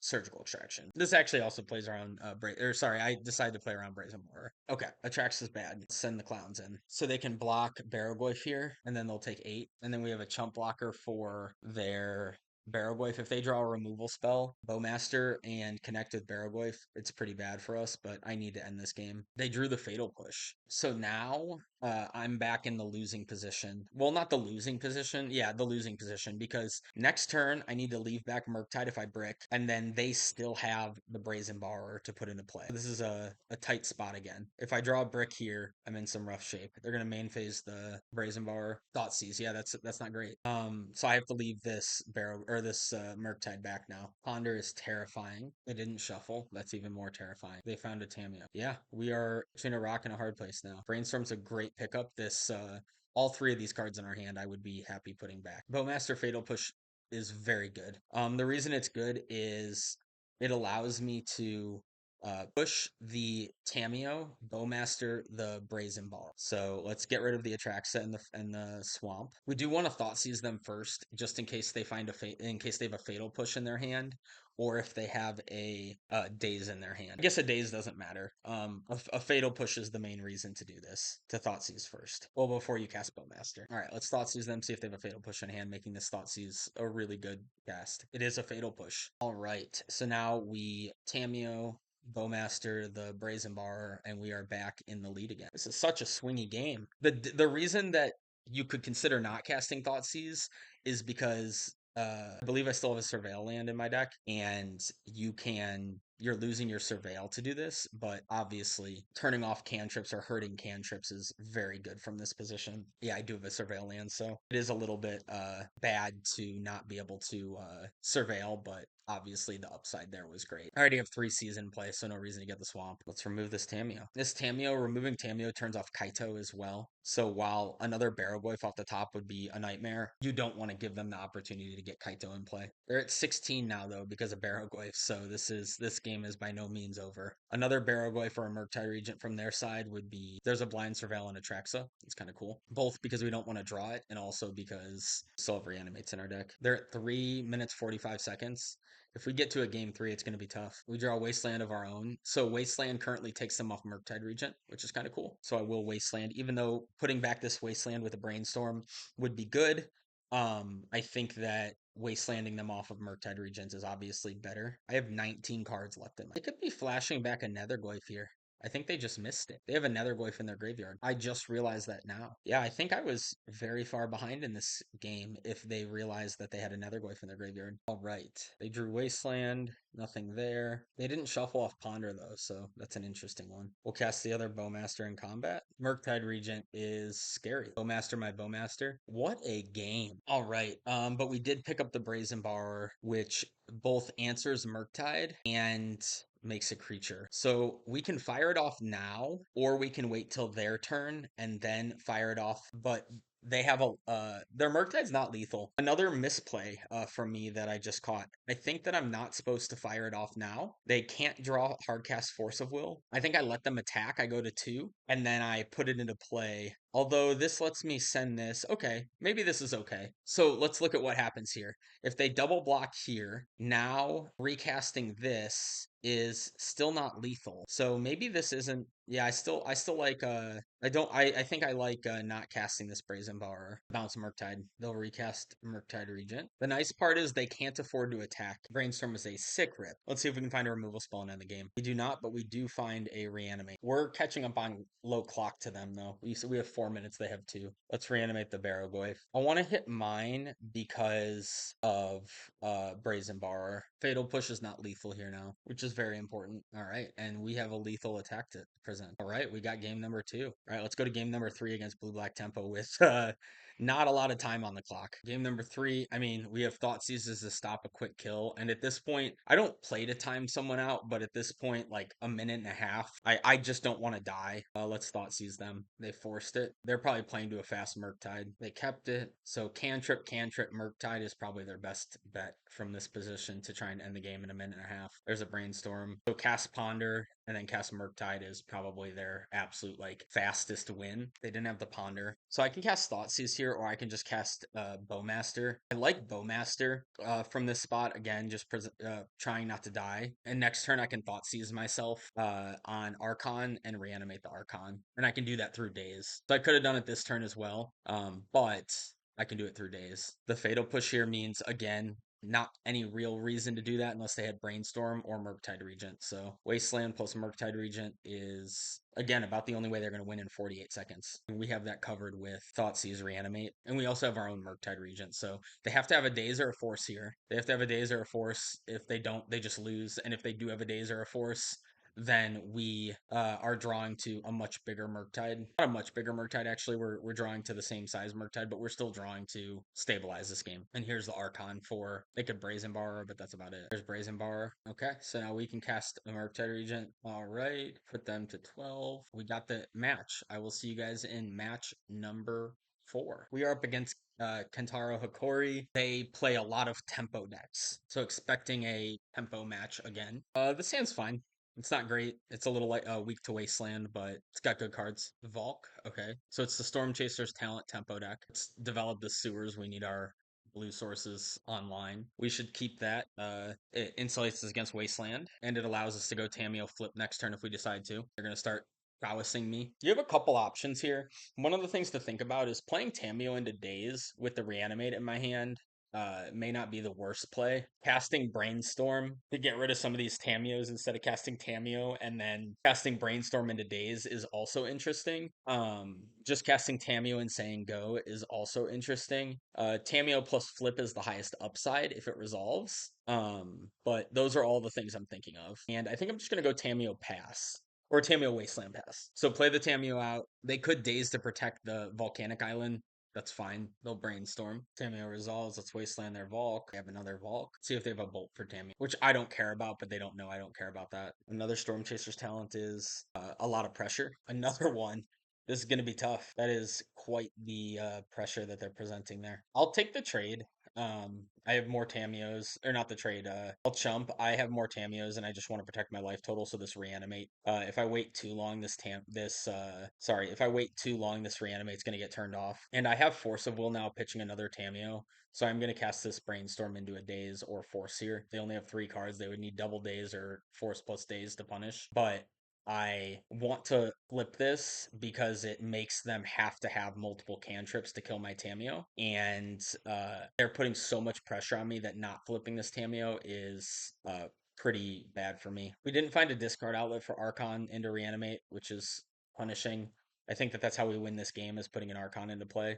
Surgical Extraction. This actually also plays around I decide to play around Brazen Borrower. Okay, Attrax is bad. Let's send the clowns in. So they can block Barrowglyph here, and then they'll take 8. And then we have a chump blocker for their Barrowglyph. If they draw a removal spell, Bowmaster, and connect with Barrowglyph, it's pretty bad for us, but I need to end this game. They drew the Fatal Push. So now I'm back in the losing position. Well, not the losing position. Yeah, the losing position, because next turn I need to leave back Murktide if I brick, and then they still have the Brazen Borrower to put into play. This is a tight spot again. If I draw a brick here, I'm in some rough shape. They're gonna main phase the Brazen Borrower. Thoughtseize. Yeah, that's not great. So I have to leave this Murktide back now. Ponder is terrifying. They didn't shuffle. That's even more terrifying. They found a Tameo. Yeah, we are between a rock and a hard place now. Brainstorm's a great pickup. All 3 of these cards in our hand, I would be happy putting back. Bowmaster Fatal Push is very good. The reason it's good is it allows me to push the Tameo, Bowmaster, the Brazen Ball. So let's get rid of the Atraxa and the Swamp. We do want to Thoughtseize them first, just in case they in case they have a Fatal Push in their hand, or if they have a Daze in their hand. I guess a Daze doesn't matter. A Fatal Push is the main reason to do this, to Thoughtseize first. Well, before you cast Bowmaster. All right, let's Thoughtseize them, see if they have a Fatal Push in hand, making this Thoughtseize a really good cast. It is a Fatal Push. All right, so now we Tameo Bowmaster, the Brazen Bar, and we are back in the lead again. This is such a swingy game. The reason that you could consider not casting Thoughtseize is because I believe I still have a Surveil land in my deck, and you're losing your Surveil to do this, but obviously turning off cantrips or hurting cantrips is very good from this position. Yeah, I do have a Surveil land, so it is a little bit bad to not be able to Surveil, but obviously the upside there was great. I already have 3 Cs in play, so no reason to get the swamp. Let's remove this Tameo. Removing Tameo turns off Kaito as well. So while another Barrowboy off the top would be a nightmare, you don't want to give them the opportunity to get Kaito in play. They're at 16 now though because of Barrowboy, so this game is by no means over. Another Barrowboy for a Murktide Regent from their side would be there's a Blind Surveil and a Traxa. It's kind of cool. Both because we don't want to draw it, and also because we still have Reanimates in our deck. They're at 3 minutes 45 seconds. If we get to a game 3, it's going to be tough. We draw Wasteland of our own. So Wasteland currently takes them off Murktide Regent, which is kind of cool. So I will Wasteland, even though putting back this Wasteland with a Brainstorm would be good. I think that Wastelanding them off of Murktide Regents is obviously better. I have 19 cards left in my. They could be flashing back a Netherglyph here. I think they just missed it. They have a Netherglyph in their graveyard. I just realized that now. Yeah, I think I was very far behind in this game if they realized that they had a Netherglyph in their graveyard. All right. They drew Wasteland. Nothing there. They didn't shuffle off Ponder, though, so that's an interesting one. We'll cast the other Bowmaster in combat. Murktide Regent is scary. Bowmaster, my Bowmaster. What a game. All right. But we did pick up the Brazen Bar, which both answers Murktide and makes a creature. So we can fire it off now, or we can wait till their turn and then fire it off. But they have a their Murktide's not lethal. Another misplay from me that I just caught. I think that I'm not supposed to fire it off now. They can't draw Hardcast Force of Will. I think I let them attack. I go to 2 and then I put it into play. Although this lets me send this. Okay, maybe this is okay. So let's look at what happens here. If they double block here, now recasting this is still not lethal. So maybe this isn't. Yeah, I still like I think I like not casting this Brazen Bar. Bounce Murktide. They'll recast Murktide Regent. The nice part is they can't afford to attack. Brainstorm is a sick rip. Let's see if we can find a removal spell and end the game. We do not, but we do find a Reanimate. We're catching up on low clock to them though. We have 4 minutes, they have 2. Let's Reanimate the Barrowglyph. I want to hit mine because of Brazen Bar. Fatal Push is not lethal here now, which is very important. All right, and we have a lethal attack to present. All right, we got game number 2. All right, let's go to game number 3 against Blue Black Tempo with not a lot of time on the clock. Game number 3, I mean, we have Thoughtseizes to stop a quick kill, and at this point, I don't play to time someone out, but at this point, like a minute and a half, I just don't want to die. Let's Thoughtseize them. They forced it. They're probably playing to a fast Murktide. They kept it. So cantrip, Murktide is probably their best bet from this position to try and end the game in a minute and a half. There's a Brainstorm. So cast Ponder and then cast Murktide is probably their absolute like fastest win. They didn't have the Ponder. So I can cast Thoughtseize here, or I can just cast Bowmaster. I like Bowmaster from this spot. Again, just trying not to die. And next turn I can Thoughtseize myself on Archon and reanimate the Archon. And I can do that through days. So I could have done it this turn as well. But I can do it through days. The Fatal Push here means, again, not any real reason to do that unless they had Brainstorm or Murktide Regent. So Wasteland plus Murktide Regent is, again, about the only way they're going to win in 48 seconds. And we have that covered with Thoughtseize Reanimate. And we also have our own Murktide Regent. So they have to have a Daze or a Force here. They have to have a Daze or a Force. If they don't, they just lose. And if they do have a Daze or a Force, then we are drawing to a much bigger Murktide. Not a much bigger Murktide, actually. We're drawing to the same size Murktide, but we're still drawing to stabilize this game. And here's the Archon for, they could Brazen Bar, but that's about it. There's Brazen Bar. Okay, so now we can cast a Murktide Regent. All right, put them to 12. We got the match. I will see you guys in match number 4. We are up against Kentaro Hikori. They play a lot of tempo decks, so expecting a tempo match again. The sand's fine. It's not great. It's a little like weak to Wasteland, but it's got good cards. Valk, okay. So it's the Storm Chasers Talent Tempo deck. It's developed the sewers. We need our blue sources online. We should keep that. It insulates us against Wasteland, and it allows us to go Tameo flip next turn if we decide to. They're going to start prowessing me. You have a couple options here. One of the things to think about is playing Tameo into Daze with the Reanimate in my hand may not be the worst play. Casting Brainstorm to get rid of some of these Tamios instead of casting Tamio and then casting Brainstorm into Daze is also interesting. Just casting Tamio and saying go is also interesting. Tamio plus Flip is the highest upside if it resolves. But those are all the things I'm thinking of. And I think I'm just gonna go Tamio pass. Or Tamio Wasteland Pass. So play the Tamio out. They could Daze to protect the Volcanic Island. That's fine. They'll brainstorm. Tamio resolves. Let's wasteland their Volk. They have another Volk. See if they have a bolt for Tamio, which I don't care about, but they don't know I don't care about that. Another Storm Chaser's talent is a lot of pressure. Another one. This is going to be tough. That is quite the pressure that they're presenting there. I'll take the trade. I have more Tamios, or not the trade. I'll chump. I have more Tamios, and I just want to protect my life total. So this reanimate. If I wait too long, if I wait too long, this reanimate's gonna get turned off. And I have Force of Will now, pitching another Tamio. So I'm gonna cast this Brainstorm into a Daze or Force here. They only have 3 cards. They would need double Daze or Force plus Daze to punish. But I want to flip this because it makes them have to have multiple cantrips to kill my Tamio. And they're putting so much pressure on me that not flipping this Tamio is pretty bad for me. We didn't find a discard outlet for Archon into Reanimate, which is punishing. I think that that's how we win this game, is putting an Archon into play.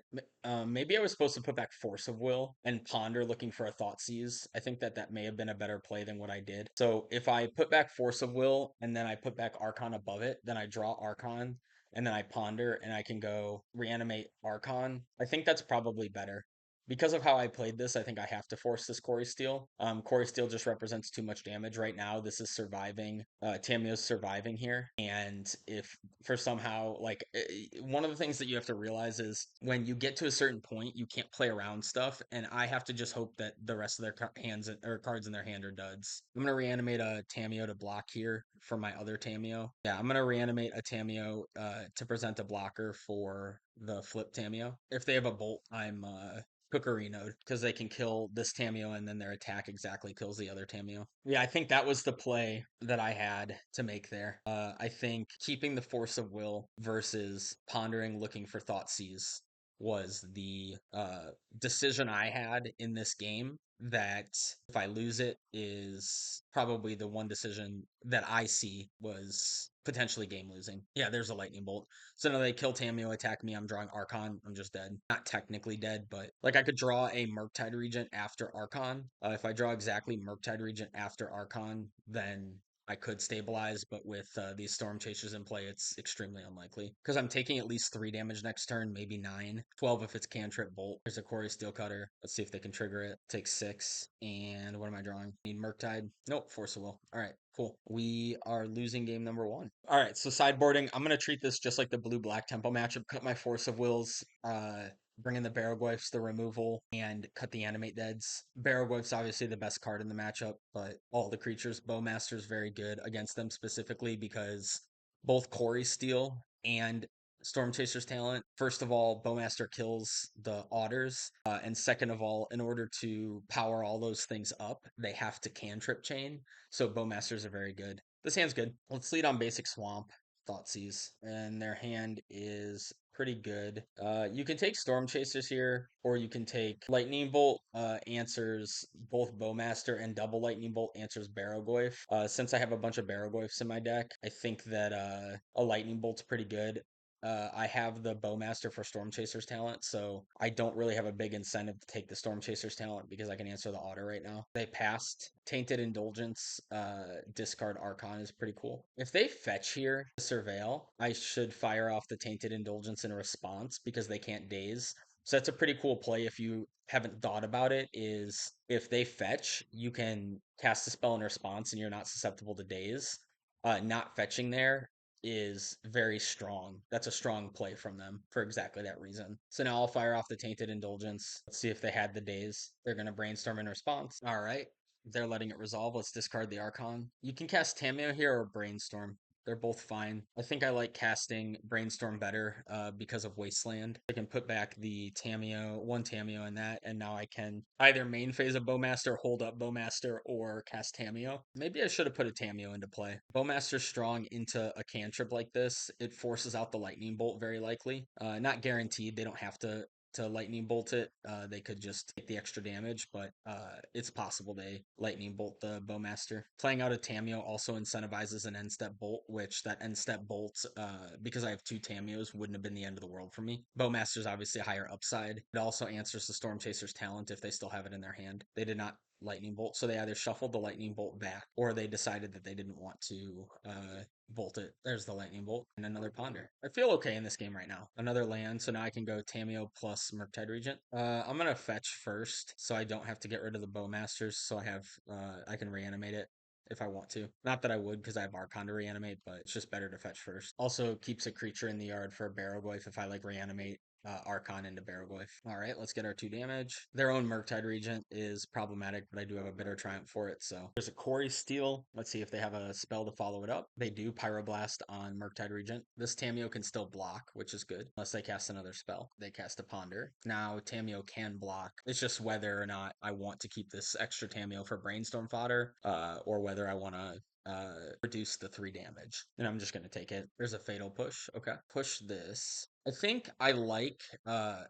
Maybe I was supposed to put back Force of Will and Ponder looking for a Thoughtseize. I think that that may have been a better play than what I did. So if I put back Force of Will and then I put back Archon above it, then I draw Archon and then I Ponder and I can go Reanimate Archon. I think that's probably better. Because of how I played this, I think I have to force this Corey Steel. Corey Steel just represents too much damage right now. This is surviving. Tamio's surviving here. And if for somehow, like, one of the things that you have to realize is when you get to a certain point, you can't play around stuff. And I have to just hope that the rest of their hands or cards in their hand are duds. I'm going to reanimate a Tamio to block here for my other Tamio. Yeah, I'm going to reanimate a Tamio to present a blocker for the flip Tamio. If they have a bolt, I'm Cookerinoed because they can kill this Tamio and then their attack exactly kills the other Tamio. Yeah, I think that was the play that I had to make there. I think keeping the Force of Will versus pondering looking for Thoughtseize was the decision I had in this game, that if I lose it is probably the one decision that I see was potentially game losing. Yeah, there's a lightning bolt. So now they kill Tamio, attack me. I'm drawing Archon. I'm just dead. Not technically dead, but like I could draw a Murktide Regent after Archon. If I draw exactly Murktide Regent after Archon, then I could stabilize, but with these Storm Chasers in play, it's extremely unlikely. Because I'm taking at least 3 damage next turn, maybe 9. 12 if it's Cantrip Bolt. There's a Corey Steel Cutter. Let's see if they can trigger it. Take 6. And what am I drawing? Need Murktide? Nope, Force of Will. All right, cool. We are losing game number 1. All right, so sideboarding. I'm going to treat this just like the blue-black tempo matchup. Cut my Force of Wills. Bring in the Barrowglyphs, the removal, and cut the Animate Deads. Barrowglyphs obviously the best card in the matchup, but all the creatures, Bowmaster's very good against them specifically because both Corey Steel and Storm Chaser's talent. First of all, Bowmaster kills the otters, and second of all, in order to power all those things up, they have to cantrip chain. So Bowmasters are very good. This hand's good. Let's lead on basic swamp. Thoughtseize, and their hand is pretty good. You can take Storm Chasers here, or you can take Lightning Bolt, answers both Bowmaster, and double Lightning Bolt answers Barrowglyph. Since I have a bunch of Barrowglyphs in my deck, I think that a Lightning Bolt's pretty good. I have the Bowmaster for Storm Chaser's talent, so I don't really have a big incentive to take the Storm Chaser's talent because I can answer the Otter right now. They passed. Tainted Indulgence, discard Archon is pretty cool. If they fetch here to Surveil, I should fire off the Tainted Indulgence in response because they can't daze. So that's a pretty cool play if you haven't thought about it, is if they fetch, you can cast a spell in response and you're not susceptible to daze. Not fetching there is very strong. That's a strong play from them for exactly that reason. So now I'll fire off the Tainted Indulgence. Let's see if they had the daze. They're going to brainstorm in response. All right. They're letting it resolve. Let's discard the Archon. You can cast Tamio here or Brainstorm. They're both fine. I think I like casting Brainstorm better because of Wasteland. I can put back the Tamio, one Tamio in that, and now I can either main phase a Bowmaster, hold up Bowmaster, or cast Tamio. Maybe I should have put a Tamio into play. Bowmaster strong into a cantrip like this. It forces out the Lightning Bolt very likely. Not guaranteed. They don't have to to lightning bolt it, they could just take the extra damage, but it's possible they lightning bolt the Bowmaster. Playing out a Tameo also incentivizes an end step bolt, which that end step bolt, because I have two Tameos, wouldn't have been the end of the world for me. Bowmaster's obviously a higher upside. It also answers the Storm Chaser's talent if they still have it in their hand. They did not lightning bolt, so they either shuffled the lightning bolt back or they decided that they didn't want to bolt it. There's the lightning bolt and another ponder. I feel okay in this game right now. Another land, so now I can go Tameo plus Murktide Regent. I'm gonna fetch first, so I don't have to get rid of the Bowmasters. So I can reanimate it if I want to. Not that I would, because I have Archon to reanimate, but it's just better to fetch first. Also keeps a creature in the yard for a Barrowglyph if I like reanimate Archon into Barrowglyph. All right, let's get our 2 damage. Their own Murktide Regent is problematic, but I do have a Bitter Triumph for it. So there's a Quarry Steel. Let's see if they have a spell to follow it up. They do Pyroblast on Murktide Regent. This Tameo can still block, which is good, unless they cast another spell. They cast a Ponder. Now Tameo can block. It's just whether or not I want to keep this extra Tameo for Brainstorm fodder, or whether I want to reduce the 3 damage. And I'm just going to take it. There's a Fatal Push. Okay. Push this. I think I like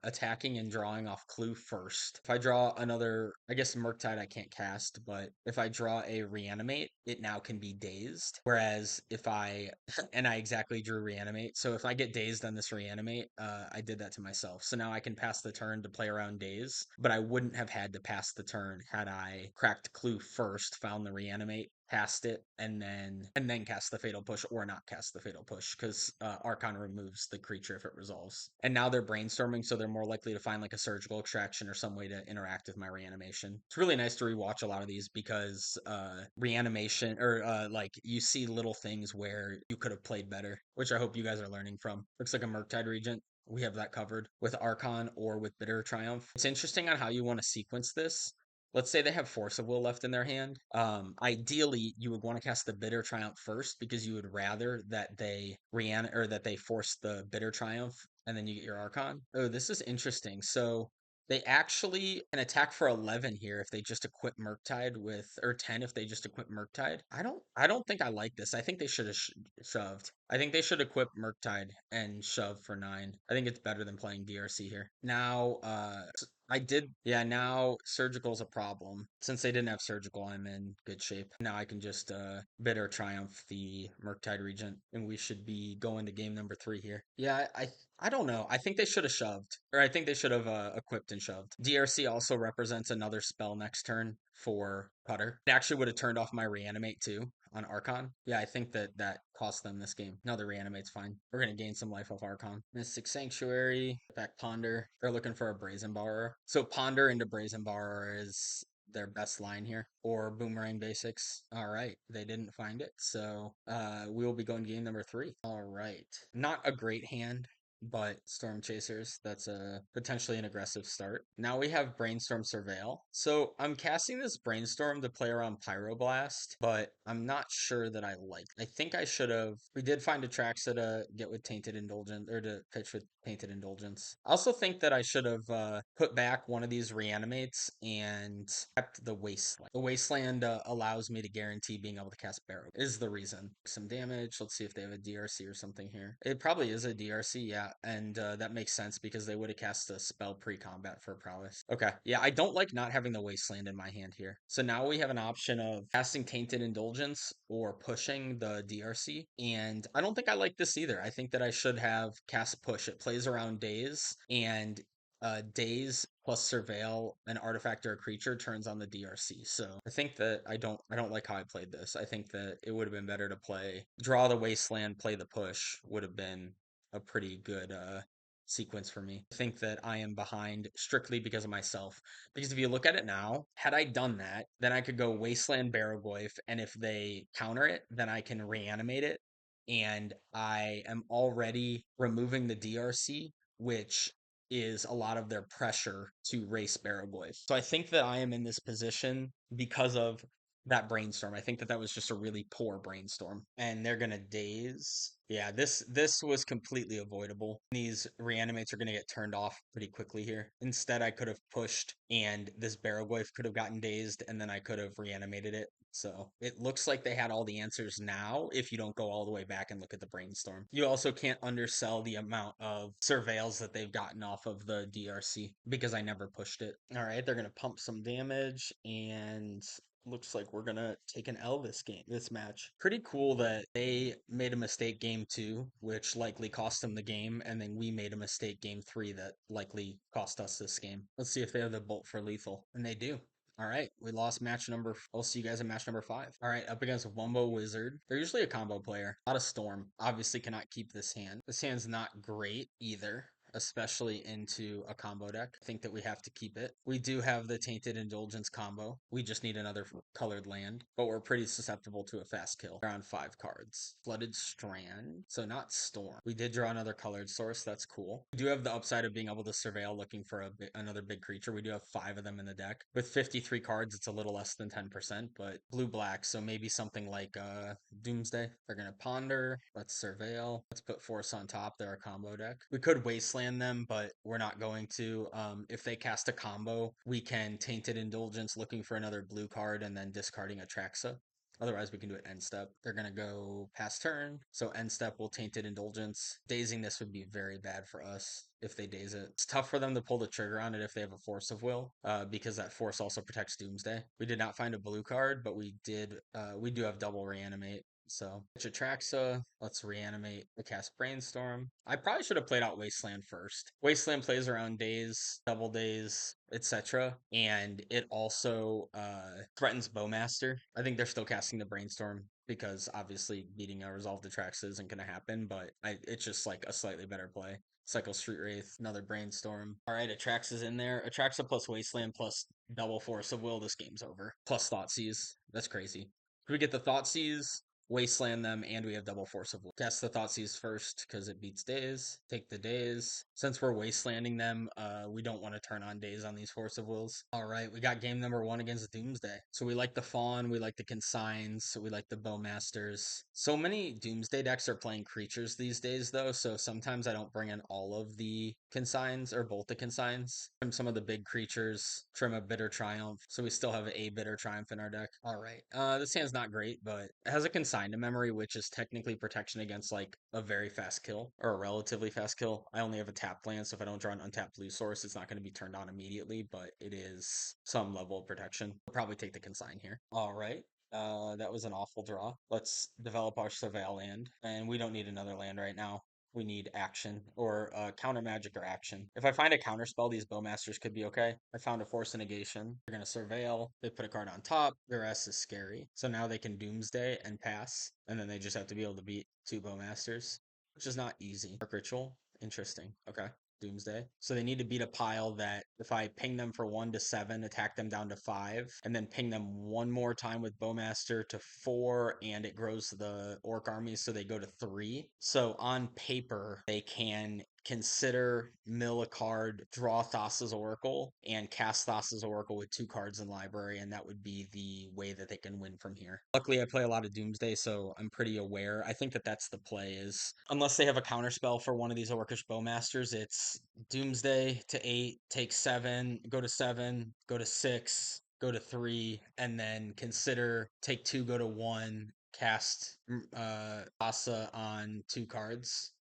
attacking and drawing off Clue first. If I draw another, I guess Murktide I can't cast, but if I draw a Reanimate, it now can be dazed. Whereas if I, and I exactly drew Reanimate, so if I get dazed on this Reanimate, I did that to myself. So now I can pass the turn to play around Daze, but I wouldn't have had to pass the turn had I cracked Clue first, found the Reanimate, cast it, and then cast the Fatal Push or not cast the Fatal Push, because Archon removes the creature if it resolves. And now they're brainstorming, so they're more likely to find like a Surgical Extraction or some way to interact with my reanimation. It's really nice to rewatch a lot of these because reanimation, or like you see little things where you could have played better, which I hope you guys are learning from. Looks like a Murktide Regent. We have that covered with Archon or with Bitter Triumph. It's interesting on how you want to sequence this. Let's say they have Force of Will left in their hand. Ideally, you would want to cast the Bitter Triumph first because you would rather that they or that they force the Bitter Triumph and then you get your Archon. Oh, this is interesting. So they actually can attack for 11 here if they just equip Murktide with, or 10 if they just equip Murktide. I don't think I like this. I think they should have shoved. I think they should equip Murktide and shove for 9. I think it's better than playing DRC here. Now, yeah, now Surgical's a problem. Since they didn't have Surgical, I'm in good shape. Now I can just Bitter Triumph the Murktide Regent, and we should be going to game number 3 here. Yeah, I don't know. I think they should have shoved, or I think they should have equipped and shoved. DRC also represents another spell next turn for Putter. It actually would have turned off my Reanimate too on Archon. Yeah, I think that cost them this game. No, the Reanimate's fine. We're going to gain some life off Archon. Mystic Sanctuary, back Ponder. They're looking for a Brazen Borrower. So Ponder into Brazen Borrower is their best line here, or Boomerang Basics. All right, they didn't find it, so we will be going to game number 3. All right, not a great hand, but Storm Chasers, that's a potentially an aggressive start. Now we have Brainstorm Surveil. So I'm casting this Brainstorm to play around Pyroblast, but I'm not sure that I like. I think I should have. We did find a Traxa to get with Tainted Indulgence, or to pitch with Tainted Indulgence. I also think that I should have put back one of these Reanimates and kept the Wasteland. The Wasteland allows me to guarantee being able to cast Barrow. Is the reason. Some damage. Let's see if they have a DRC or something here. It probably is a DRC, yeah, and that makes sense because they would have cast a spell pre-combat for prowess. Okay, yeah, I don't like not having the Wasteland in my hand here. So now we have an option of casting Tainted Indulgence or pushing the DRC, and I don't think I like this either. I think that I should have cast Push. It plays around Daze, and Daze plus Surveil an artifact or a creature turns on the DRC. So I think that I don't like how I played this. I think that it would have been better to draw the Wasteland, play the push would have been a pretty good sequence for me. I think that I am behind strictly because of myself. Because if you look at it now, had I done that, then I could go Wasteland Barrowglyph, and if they counter it, then I can reanimate it. And I am already removing the DRC, which is a lot of their pressure to race Barrowglyph. So I think that I am in this position because of that brainstorm. I think that was just a really poor brainstorm. And they're gonna daze. Yeah, this was completely avoidable. These reanimates are gonna get turned off pretty quickly here. Instead, I could have pushed and this Barrowgoyf could have gotten dazed and then I could have reanimated it. So it looks like they had all the answers now if you don't go all the way back and look at the brainstorm. You also can't undersell the amount of surveils that they've gotten off of the DRC because I never pushed it. All right, they're going to pump some damage and looks like we're gonna take an L this match. Pretty cool that they made a mistake game 2, which likely cost them the game, and then we made a mistake game 3 that likely cost us this game. Let's see if they have the bolt for lethal, and they do. All right, we lost match number. I'll see you guys in match number 5. All right, up against Wumbo Wizard. They're usually a combo player. A lot of Storm. Obviously, cannot keep this hand. This hand's not great either, especially into a combo deck. I think that we have to keep it. We do have the Tainted Indulgence combo. We just need another colored land, but we're pretty susceptible to a fast kill. Around 5 cards. Flooded Strand, so not Storm. We did draw another colored source. That's cool. We do have the upside of being able to surveil looking for another big creature. We do have 5 of them in the deck. With 53 cards, it's a little less than 10%, but blue-black, so maybe something like Doomsday. They're going to Ponder. Let's surveil. Let's put Force on top. They're a combo deck. We could Wasteland them, but we're not going to. If they cast a combo, we can Tainted Indulgence looking for another blue card and then discarding Atraxa. Otherwise, we can do it end step. They're going to go past turn. So end step will Tainted Indulgence. Dazing this would be very bad for us if they daze it. It's tough for them to pull the trigger on it if they have a Force of Will, because that Force also protects Doomsday. We did not find a blue card, but we do have double Reanimate. So, Atraxa, let's reanimate the cast Brainstorm. I probably should have played out Wasteland first. Wasteland plays around days, double days, etc. And it also threatens Bowmaster. I think they're still casting the Brainstorm because obviously beating a Resolved Atraxa isn't going to happen, but it's just like a slightly better play. Cycle Street Wraith, another Brainstorm. All right, Atraxa's in there. Atraxa plus Wasteland plus double Force of Will. This game's over. Plus Thoughtseize. That's crazy. If we get the Thoughtseize, Wasteland them, and we have double Force of Will. Cast the Thoughtseize first because it beats days. Take the days. Since we're Wastelanding them, we don't want to turn on days on these Force of Wills. All right, we got game number 1 against Doomsday. So we like the Fawn, we like the Consigns, so we like the Bowmasters. So many Doomsday decks are playing creatures these days, though, so sometimes I don't bring in all of the Consigns or both the Consigns. Trim some of the big creatures, trim a Bitter Triumph, so we still have a Bitter Triumph in our deck. All right, this hand's not great, but it has a Consign to Memory, which is technically protection against like a very fast kill or a relatively fast kill. I only have a tap land, so if I don't draw an untapped blue source, it's not going to be turned on immediately, but it is some level of protection. I'll probably take the Consign here. All right. That was an awful draw. Let's develop our Surveil land, and we don't need another land right now. We need action or counter magic or action. If I find a counter spell, these Bowmasters could be okay. I found a Force of Negation. They're going to Surveil. They put a card on top. Their S is scary. So now they can Doomsday and pass, and then they just have to be able to beat 2 Bowmasters, which is not easy. Dark Ritual. Interesting. Okay. Doomsday. So they need to beat a pile that if I ping them for 1 to 7, attack them down to 5, and then ping them one more time with Bowmaster to 4, and it grows the Orc army, so they go to 3. So on paper, they can consider mill a card, draw Thassa's Oracle, and cast Thassa's Oracle with 2 cards in library, and that would be the way that they can win from here. Luckily, I play a lot of Doomsday, so I'm pretty aware. I think that that's the play is, unless they have a counterspell for one of these Orcish Bowmasters, it's Doomsday to 8, take 7, go to 7, go to 6, go to 3, and then consider take 2, go to 1, cast Thassa on 2 cards.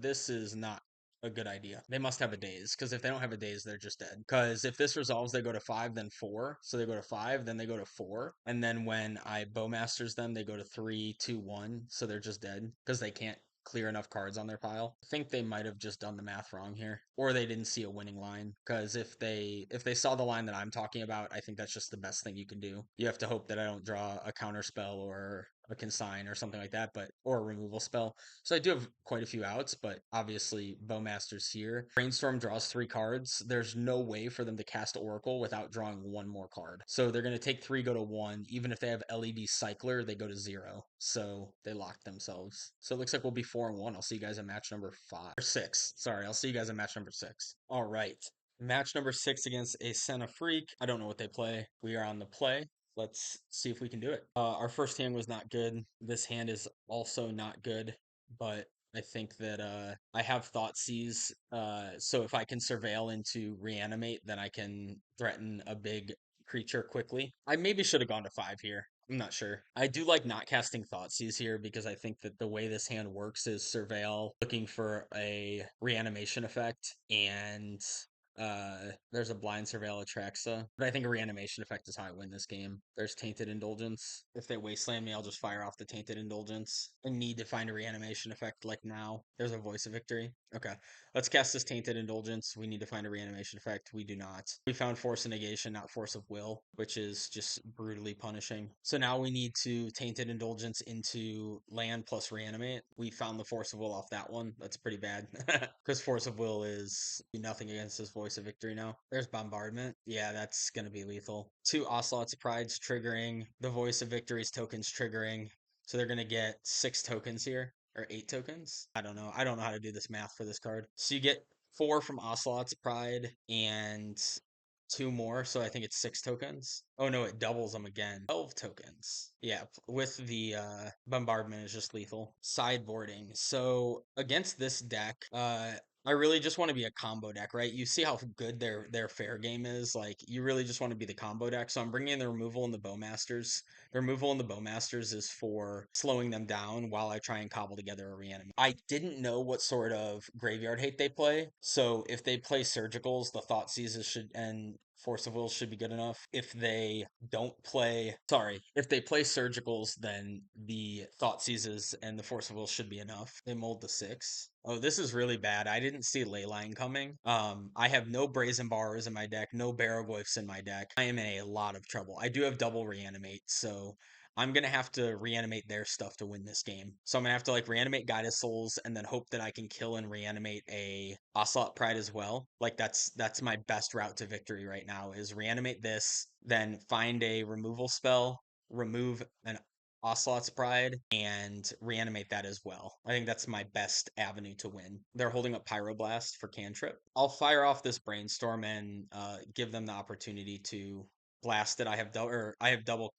This is not a good idea. They must have a daze, because if they don't have a daze, they're just dead. Because if this resolves, they go to 5, then 4. So they go to 5, then they go to 4. And then when I Bowmasters them, they go to 3, 2, 1. So they're just dead, because they can't clear enough cards on their pile. I think they might have just done the math wrong here, or they didn't see a winning line, because if they saw the line that I'm talking about, I think that's just the best thing you can do. You have to hope that I don't draw a counter spell or a consign or something like that, but or a removal spell. So I do have quite a few outs, but obviously Bowmaster's here. Brainstorm draws 3 cards. There's no way for them to cast Oracle without drawing 1 more card. So they're going to take 3, go to 1. Even if they have LED Cycler, they go to 0. So they lock themselves. So it looks like we'll be 4-1. I'll see you guys in match number 5 or 6. Sorry, I'll see you guys in match number 6. All right. Match number 6 against a Senna Freak. I don't know what they play. We are on the play. Let's see if we can do it. Our first hand was not good. This hand is also not good, but I think that I have Thoughtseize, so if I can surveil into reanimate, then I can threaten a big creature quickly. I maybe should have gone to 5 here. I'm not sure. I do like not casting Thoughtseize here because I think that the way this hand works is surveil, looking for a reanimation effect, and there's a blind surveil Atraxa, but I think a reanimation effect is how I win this game. There's Tainted Indulgence. If they wasteland me, I'll just fire off the Tainted Indulgence. I need to find a reanimation effect like now. There's a Voice of Victory. Okay, let's cast this Tainted Indulgence. We need to find a reanimation effect. We do not. We found Force of Negation, not Force of Will, which is just brutally punishing. So now we need to Tainted Indulgence into land plus reanimate. We found the Force of Will off that one. That's pretty bad because Force of Will is nothing against his Voice of Victory now. There's Bombardment. Yeah, that's going to be lethal. 2 Ocelots of Pride's triggering. The Voice of Victory's tokens triggering. So they're going to get 6 tokens here. Or 8 tokens? I don't know. I don't know how to do this math for this card. So you get 4 from Ocelot's Pride and 2 more, so I think it's 6 tokens. Oh no, it doubles them again. 12 tokens. Yeah, with the bombardment is just lethal. Sideboarding. So against this deck, I really just want to be a combo deck, right? You see how good their fair game is. Like you really just want to be the combo deck. So I'm bringing in the removal and the Bowmasters. The removal in the Bowmasters is for slowing them down while I try and cobble together a reanimate. I didn't know what sort of graveyard hate they play, so if they play Surgicals, the Thoughtseizes should and Force of Will should be good enough. If they don't play, sorry, if they play Surgicals, then the Thoughtseizes and the Force of Will should be enough. They mold the 6. Oh, this is really bad. I didn't see Leyline coming. I have no Brazen Bars in my deck, no Barrowglyphs in my deck. I am in a lot of trouble. I do have double reanimate, so I'm gonna have to reanimate their stuff to win this game. So I'm gonna have to like reanimate Guided Souls and then hope that I can kill and reanimate a Ocelot Pride as well. Like that's my best route to victory right now is reanimate this, then find a removal spell, remove an Ocelot's Pride, and reanimate that as well. I think that's my best avenue to win. They're holding up Pyroblast for cantrip. I'll fire off this Brainstorm and give them the opportunity to blast it. I have double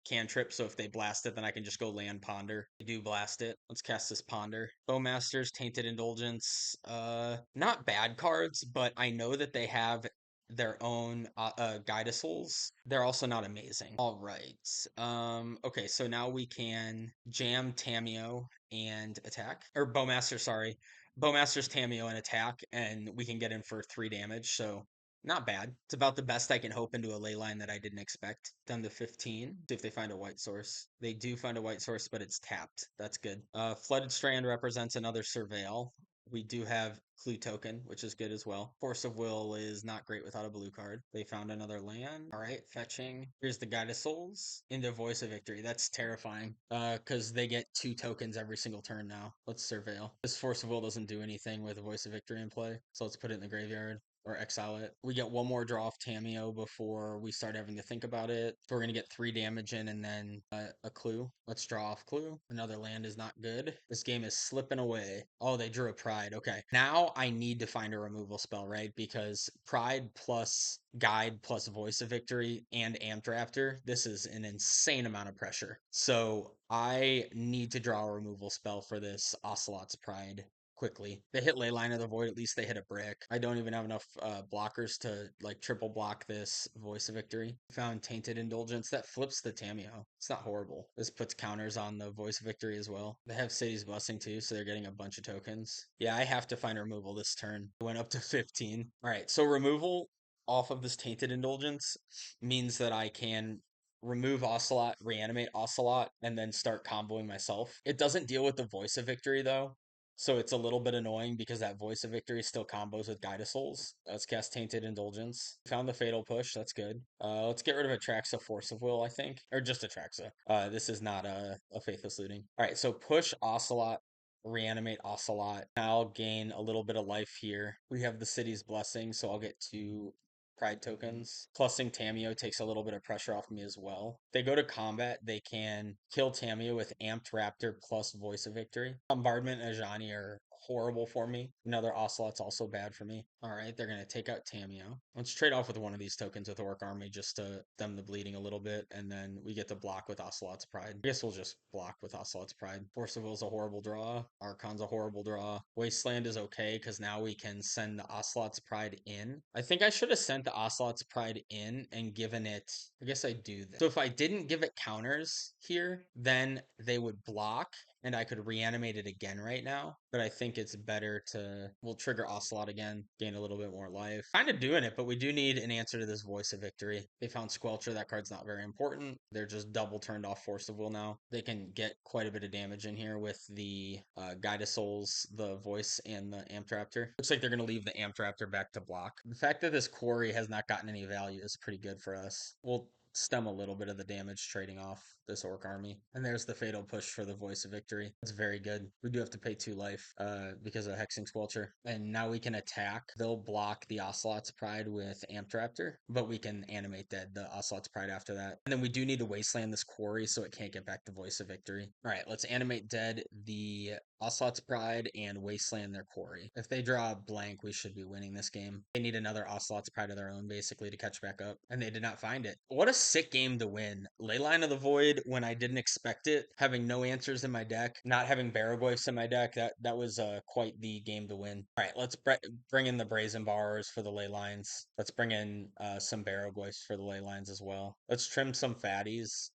cantrip, so if they blast it, then I can just go land Ponder. They do blast it. Let's cast this Ponder. Bowmasters, Tainted Indulgence. Not bad cards, but I know that they have their own Guidasouls. They're also not amazing. All right. Okay, so now we can jam Tameo and attack. Or Bowmaster, sorry. Bowmaster's Tameo and attack, and we can get in for 3 damage, so not bad. It's about the best I can hope into a ley line that I didn't expect. Down to 15. See if they find a white source. They do find a white source, but it's tapped. That's good. Flooded Strand represents another Surveil. We do have Clue Token, which is good as well. Force of Will is not great without a blue card. They found another land. All right, fetching. Here's the Guide of Souls into Voice of Victory. That's terrifying because they get 2 tokens every single turn now. Let's Surveil. This Force of Will doesn't do anything with a Voice of Victory in play, so let's put it in the graveyard or exile it. We get 1 more draw off Tameo before we start having to think about it. So we're going to get 3 damage in and then a Clue. Let's draw off Clue. Another land is not good. This game is slipping away. Oh, they drew a Pride. Okay. Now I need to find a removal spell, right? Because Pride plus Guide plus Voice of Victory and Amped Raptor, this is an insane amount of pressure. So I need to draw a removal spell for this Ocelot's Pride quickly. They hit Leyline of the Void, at least they hit a brick. I don't even have enough blockers to like triple block this Voice of Victory. Found Tainted Indulgence. That flips the Tameo. It's not horrible. This puts counters on the Voice of Victory as well. They have City's Blessing too, so they're getting a bunch of tokens. Yeah, I have to find removal this turn. It went up to 15. All right, so removal off of this Tainted Indulgence means that I can remove Ocelot, reanimate Ocelot, and then start comboing myself. It doesn't deal with the Voice of Victory though, so it's a little bit annoying because that Voice of Victory still combos with Guide of Souls. Let's cast Tainted Indulgence. Found the Fatal Push. That's good. Let's get rid of Atraxa Force of Will, I think. Or just Atraxa. This is not a Faithless Looting. Alright, so push Ocelot, reanimate Ocelot. I'll gain a little bit of life here. We have the City's Blessing, so I'll get 2 Pride tokens. Plussing Tameo takes a little bit of pressure off me as well. If they go to combat, they can kill Tameo with Amped Raptor plus Voice of Victory. Bombardment and Ajani are horrible for me. Another Ocelot's also bad for me. All right, they're going to take out Tamio. Let's trade off with one of these tokens with Orc Army just to stem the bleeding a little bit, and then we get to block with Ocelot's Pride. I guess we'll just block with Ocelot's Pride. Force of Will's a horrible draw. Archon's a horrible draw. Wasteland is okay because now we can send the Ocelot's Pride in. I think I should have sent the Ocelot's Pride in and given it... I guess I do that. So if I didn't give it counters here, then they would block and I could reanimate it again right now. But I think it's better to... We'll trigger Ocelot again, gain a little bit more life. Kind of doing it, but we do need an answer to this Voice of Victory. They found Squelcher. That card's not very important. They're just double turned off Force of Will now. They can get quite a bit of damage in here with the Guide of Souls, the Voice, and the Amptraptor. Looks like they're going to leave the Amptraptor back to block. The fact that this Quarry has not gotten any value is pretty good for us. We'll stem a little bit of the damage trading off this Orc Army. And there's the Fatal Push for the Voice of Victory. It's very good. We do have to pay 2 life because of Hexing Squelcher. And now we can attack. They'll block the Ocelot's Pride with Amptraptor, but we can animate dead the Ocelot's Pride after that. And then we do need to Wasteland this Quarry so it can't get back to Voice of Victory. All right, let's animate dead the Ocelot's Pride and Wasteland their Quarry. If they draw a blank, we should be winning this game. They need another Ocelot's Pride of their own, basically, to catch back up. And they did not find it. What a sick game to win. Leyline of the Void when I didn't expect it. Having no answers in my deck. Not having Barrowglyphs in my deck. That was quite the game to win. All right, let's bring in the Brazen Borrowers for the Ley Lines. Let's bring in some Barrowglyphs for the Ley Lines as well. Let's trim some Fatties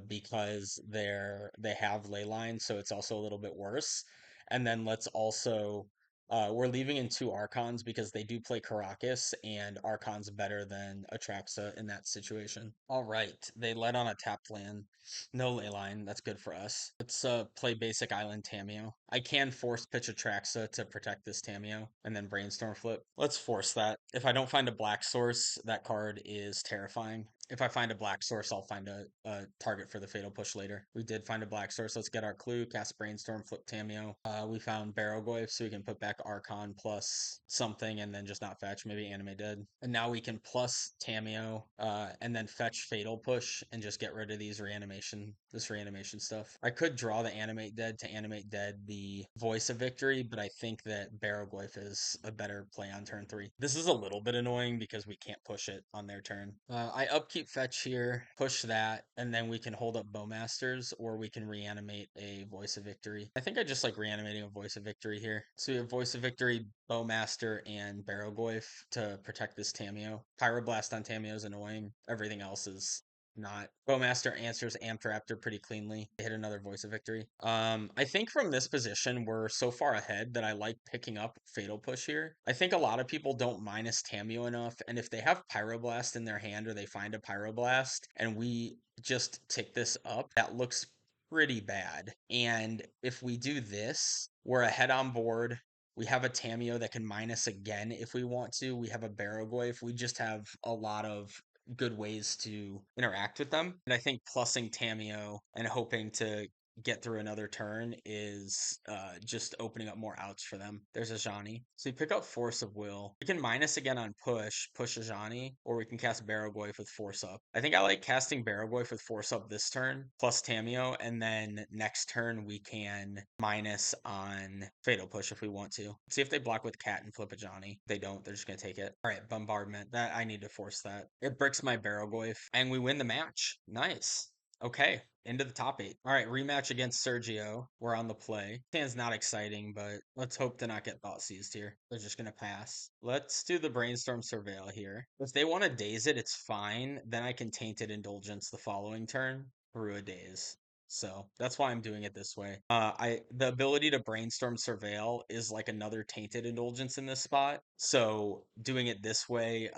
because they have Ley Lines, so it's also a little bit worse. And then let's also, we're leaving in 2 Archons because they do play Caracas, and Archon's better than Atraxa in that situation. All right, they led on a tapped land. No Leyline, that's good for us. Let's play basic Island Tameo. I can force pitch Atraxa to protect this Tameo, and then Brainstorm flip. Let's force that. If I don't find a black source, that card is terrifying. If I find a black source, I'll find a target for the Fatal Push later. We did find a black source. Let's get our clue. Cast Brainstorm, flip Tameo. We found Barrowglyph, so we can put back Archon plus something and then just not fetch. Maybe Animate Dead. And now we can plus Tameo and then fetch Fatal Push and just get rid of this reanimation stuff. I could draw the Animate Dead to Animate Dead the Voice of Victory, but I think that Barrowglyph is a better play on turn 3. This is a little bit annoying because we can't push it on their turn. I upkeep fetch here, push that, and then we can hold up Bowmasters, or we can reanimate a Voice of Victory. I think I just like reanimating a Voice of Victory here. So we have Voice of Victory, Bowmaster, and Barrowglyph to protect this Tameo. Pyroblast on Tameo is annoying. Everything else is not. Bowmaster answers Amptraptor pretty cleanly. They hit another Voice of Victory. I think from this position, we're so far ahead that I like picking up Fatal Push here. I think a lot of people don't minus Tameo enough, and if they have Pyroblast in their hand or they find a Pyroblast and we just tick this up, that looks pretty bad. And if we do this, we're ahead on board. We have a Tameo that can minus again if we want to. We have a Barrowglyph. We just have a lot of good ways to interact with them. And I think plussing Tameo and hoping to get through another turn is just opening up more outs for them. There's a Ajani. So you pick up Force of Will. We can minus again on push Ajani, or we can cast Barrowglyph with Force Up. I think I like casting Barrowglyph with Force Up this turn, plus Tameo, and then next turn we can minus on Fatal Push if we want to. See if they block with Cat and flip Ajani. If they don't, they're just going to take it. All right, Bombardment. That I need to force that. It bricks my Barrowglyph, and we win the match. Nice. Okay, into the top 8. All right, rematch against Sergio. We're on the play. Hand's not exciting, but let's hope to not get thought seized here. They're just going to pass. Let's do the Brainstorm Surveil here. If they want to daze it, it's fine. Then I can Tainted Indulgence the following turn through a daze. So that's why I'm doing it this way. The ability to Brainstorm Surveil is like another Tainted Indulgence in this spot. So doing it this way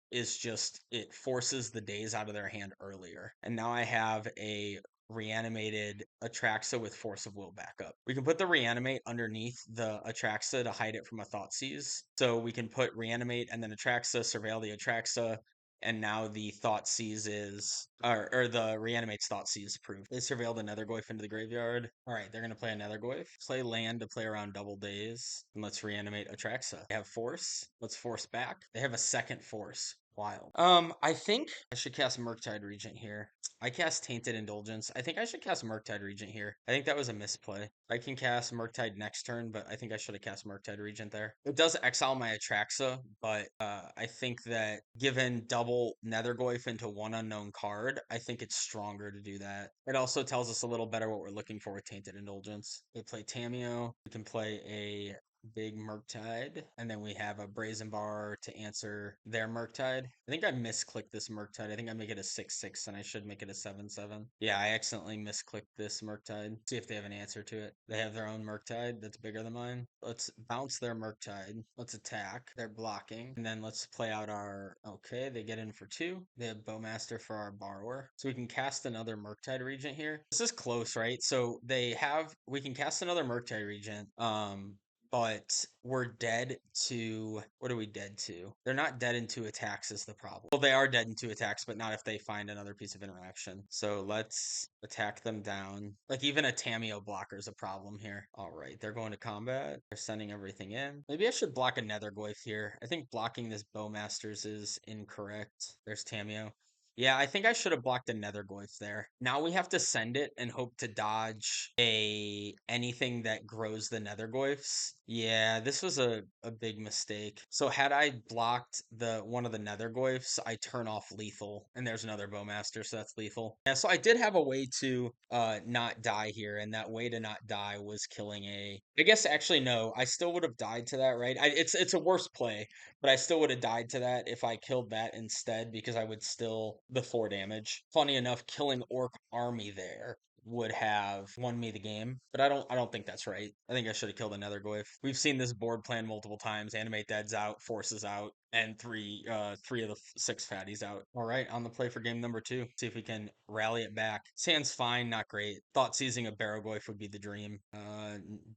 is just, it forces the daze out of their hand earlier. And now I have a reanimated Atraxa with Force of Will backup. We can put the reanimate underneath the Atraxa to hide it from a thought seize. So we can put reanimate and then Atraxa, surveil the Atraxa, and now the thought seize is, or the reanimate's thought seize approved. They surveilled another Nethergoyf into the graveyard. All right, they're going to play another Nethergoyf. Play land to play around double days. And let's reanimate Atraxa. They have force. Let's force back. They have a second force. Wild. I think I should cast Murktide Regent here. I cast Tainted Indulgence. I think I should cast Murktide Regent here. I think that was a misplay. I can cast Murktide next turn, but I think I should have cast Murktide Regent there. It does exile my Atraxa, but I think that given double Nethergoyf into one unknown card, I think it's stronger to do that. It also tells us a little better what we're looking for with Tainted Indulgence. We play Tameo. We can play a big Murktide, and then we have a Brazen Bar to answer their Murktide. I think I misclicked this Murktide. I think I make it a 6/6, and I should make it a 7/7. Yeah, I accidentally misclicked this Murktide. See if they have an answer to it. They have their own Murktide that's bigger than mine. Let's bounce their Murktide. Let's attack. They're blocking. And then let's play out our... Okay, they get in for 2. They have Bowmaster for our Borrower. So we can cast another Murktide Regent here. This is close, right? So they have... We can cast another Murktide Regent. But we're dead to... What are we dead to? They're not dead in 2 attacks is the problem. Well, they are dead in 2 attacks, but not if they find another piece of interaction. So let's attack them down. Like, even a Tameo blocker is a problem here. All right, they're going to combat. They're sending everything in. Maybe I should block a Nethergoyf here. I think blocking this Bowmasters is incorrect. There's Tameo. Yeah, I think I should have blocked a Nethergoyf there. Now we have to send it and hope to dodge anything that grows the Nethergoyfs. Yeah, this was a big mistake. So had I blocked the one of the Nethergoyfs, I turn off lethal, and there's another Bowmaster, so that's lethal. Yeah, so I did have a way to not die here, and that way to not die was killing a... I guess actually no, I still would have died to that, right? It's a worse play, but I still would have died to that if I killed that instead because I would still the 4 damage. Funny enough, killing Orc Army there would have won me the game, but I don't think that's right. I think I should have killed another Goyf. We've seen this board plan multiple times. Animate Dead's out, Forces out, and three of the 6 fatties out. All right, on the play for game number 2. See if we can rally it back. Sand's fine, not great. Thought seizing a Barrogoyf would be the dream.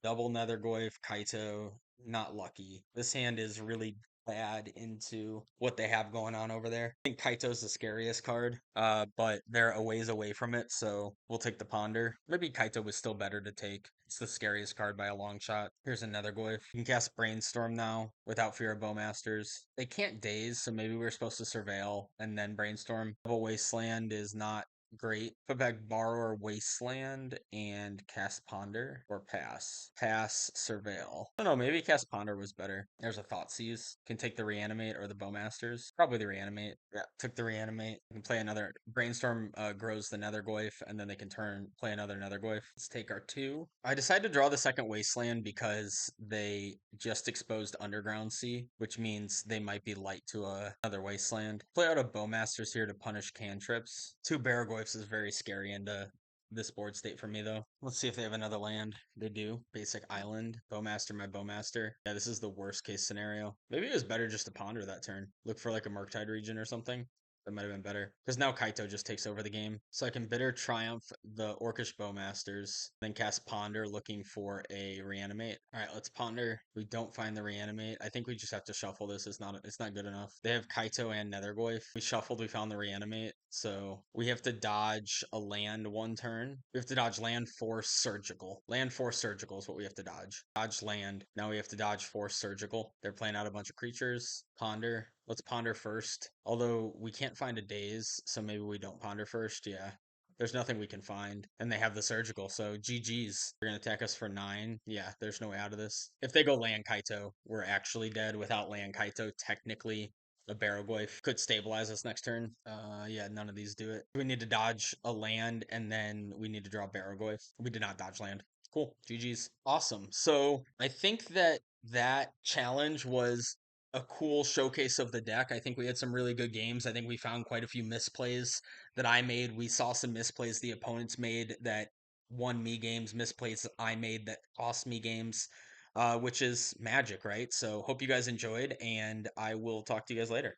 Double Nethergoyf, Kaito, not lucky. This hand is really bad into what they have going on over there. I think Kaito's the scariest card, but they're a ways away from it, so we'll take the Ponder. Maybe Kaito was still better to take. It's the scariest card by a long shot. Here's another Goyf. You can cast Brainstorm now without fear of Bowmasters. They can't Daze, so maybe we're supposed to Surveil and then Brainstorm. Double Wasteland is not great. Put back Borrower, Wasteland, and cast Ponder or pass. Pass, Surveil. I don't know, maybe cast Ponder was better. There's a Thoughtseize. Can take the Reanimate or the Bowmasters. Probably the Reanimate. Yeah, took the Reanimate. Can play another. Brainstorm grows the Nethergoyf, and then they can play another Nethergoyf. Let's take our 2. I decided to draw the second Wasteland because they just exposed Underground Sea, which means they might be light to another Wasteland. Play out a Bowmasters here to punish cantrips. 2 Barragoyfs is very scary into this board state for me, though. Let's see if they have another land. They do. Basic island. Bowmaster, my Bowmaster. Yeah, this is the worst case scenario. Maybe it was better just to ponder that turn. Look for like a Murktide region or something. That might have been better. Because now Kaito just takes over the game. So I can Bitter Triumph the Orcish Bowmasters, then cast Ponder looking for a Reanimate. Alright, let's Ponder. We don't find the Reanimate. I think we just have to shuffle this. It's not good enough. They have Kaito and Nethergoyf. We shuffled, we found the Reanimate. So we have to dodge a land 1 turn. We have to dodge land, force, surgical. Land, force, surgical is what we have to dodge. Dodge land. Now we have to dodge force, surgical. They're playing out a bunch of creatures. Ponder. Let's Ponder first. Although we can't find a Daze, so maybe we don't Ponder first. Yeah. There's nothing we can find. And they have the surgical, so GG's. They're going to attack us for 9. Yeah, there's no way out of this. If they go land Kaito, we're actually dead. Without land Kaito, technically, a Barrogoyf could stabilize us next turn. Yeah, none of these do it. We need to dodge a land, and then we need to draw Barrogoyf. We did not dodge land. Cool. GG's. Awesome. So I think that challenge was a cool showcase of the deck. I think we had some really good games. I think we found quite a few misplays that I made. We saw some misplays the opponents made that won me games, misplays I made that cost me games, which is magic, right? So hope you guys enjoyed, and I will talk to you guys later.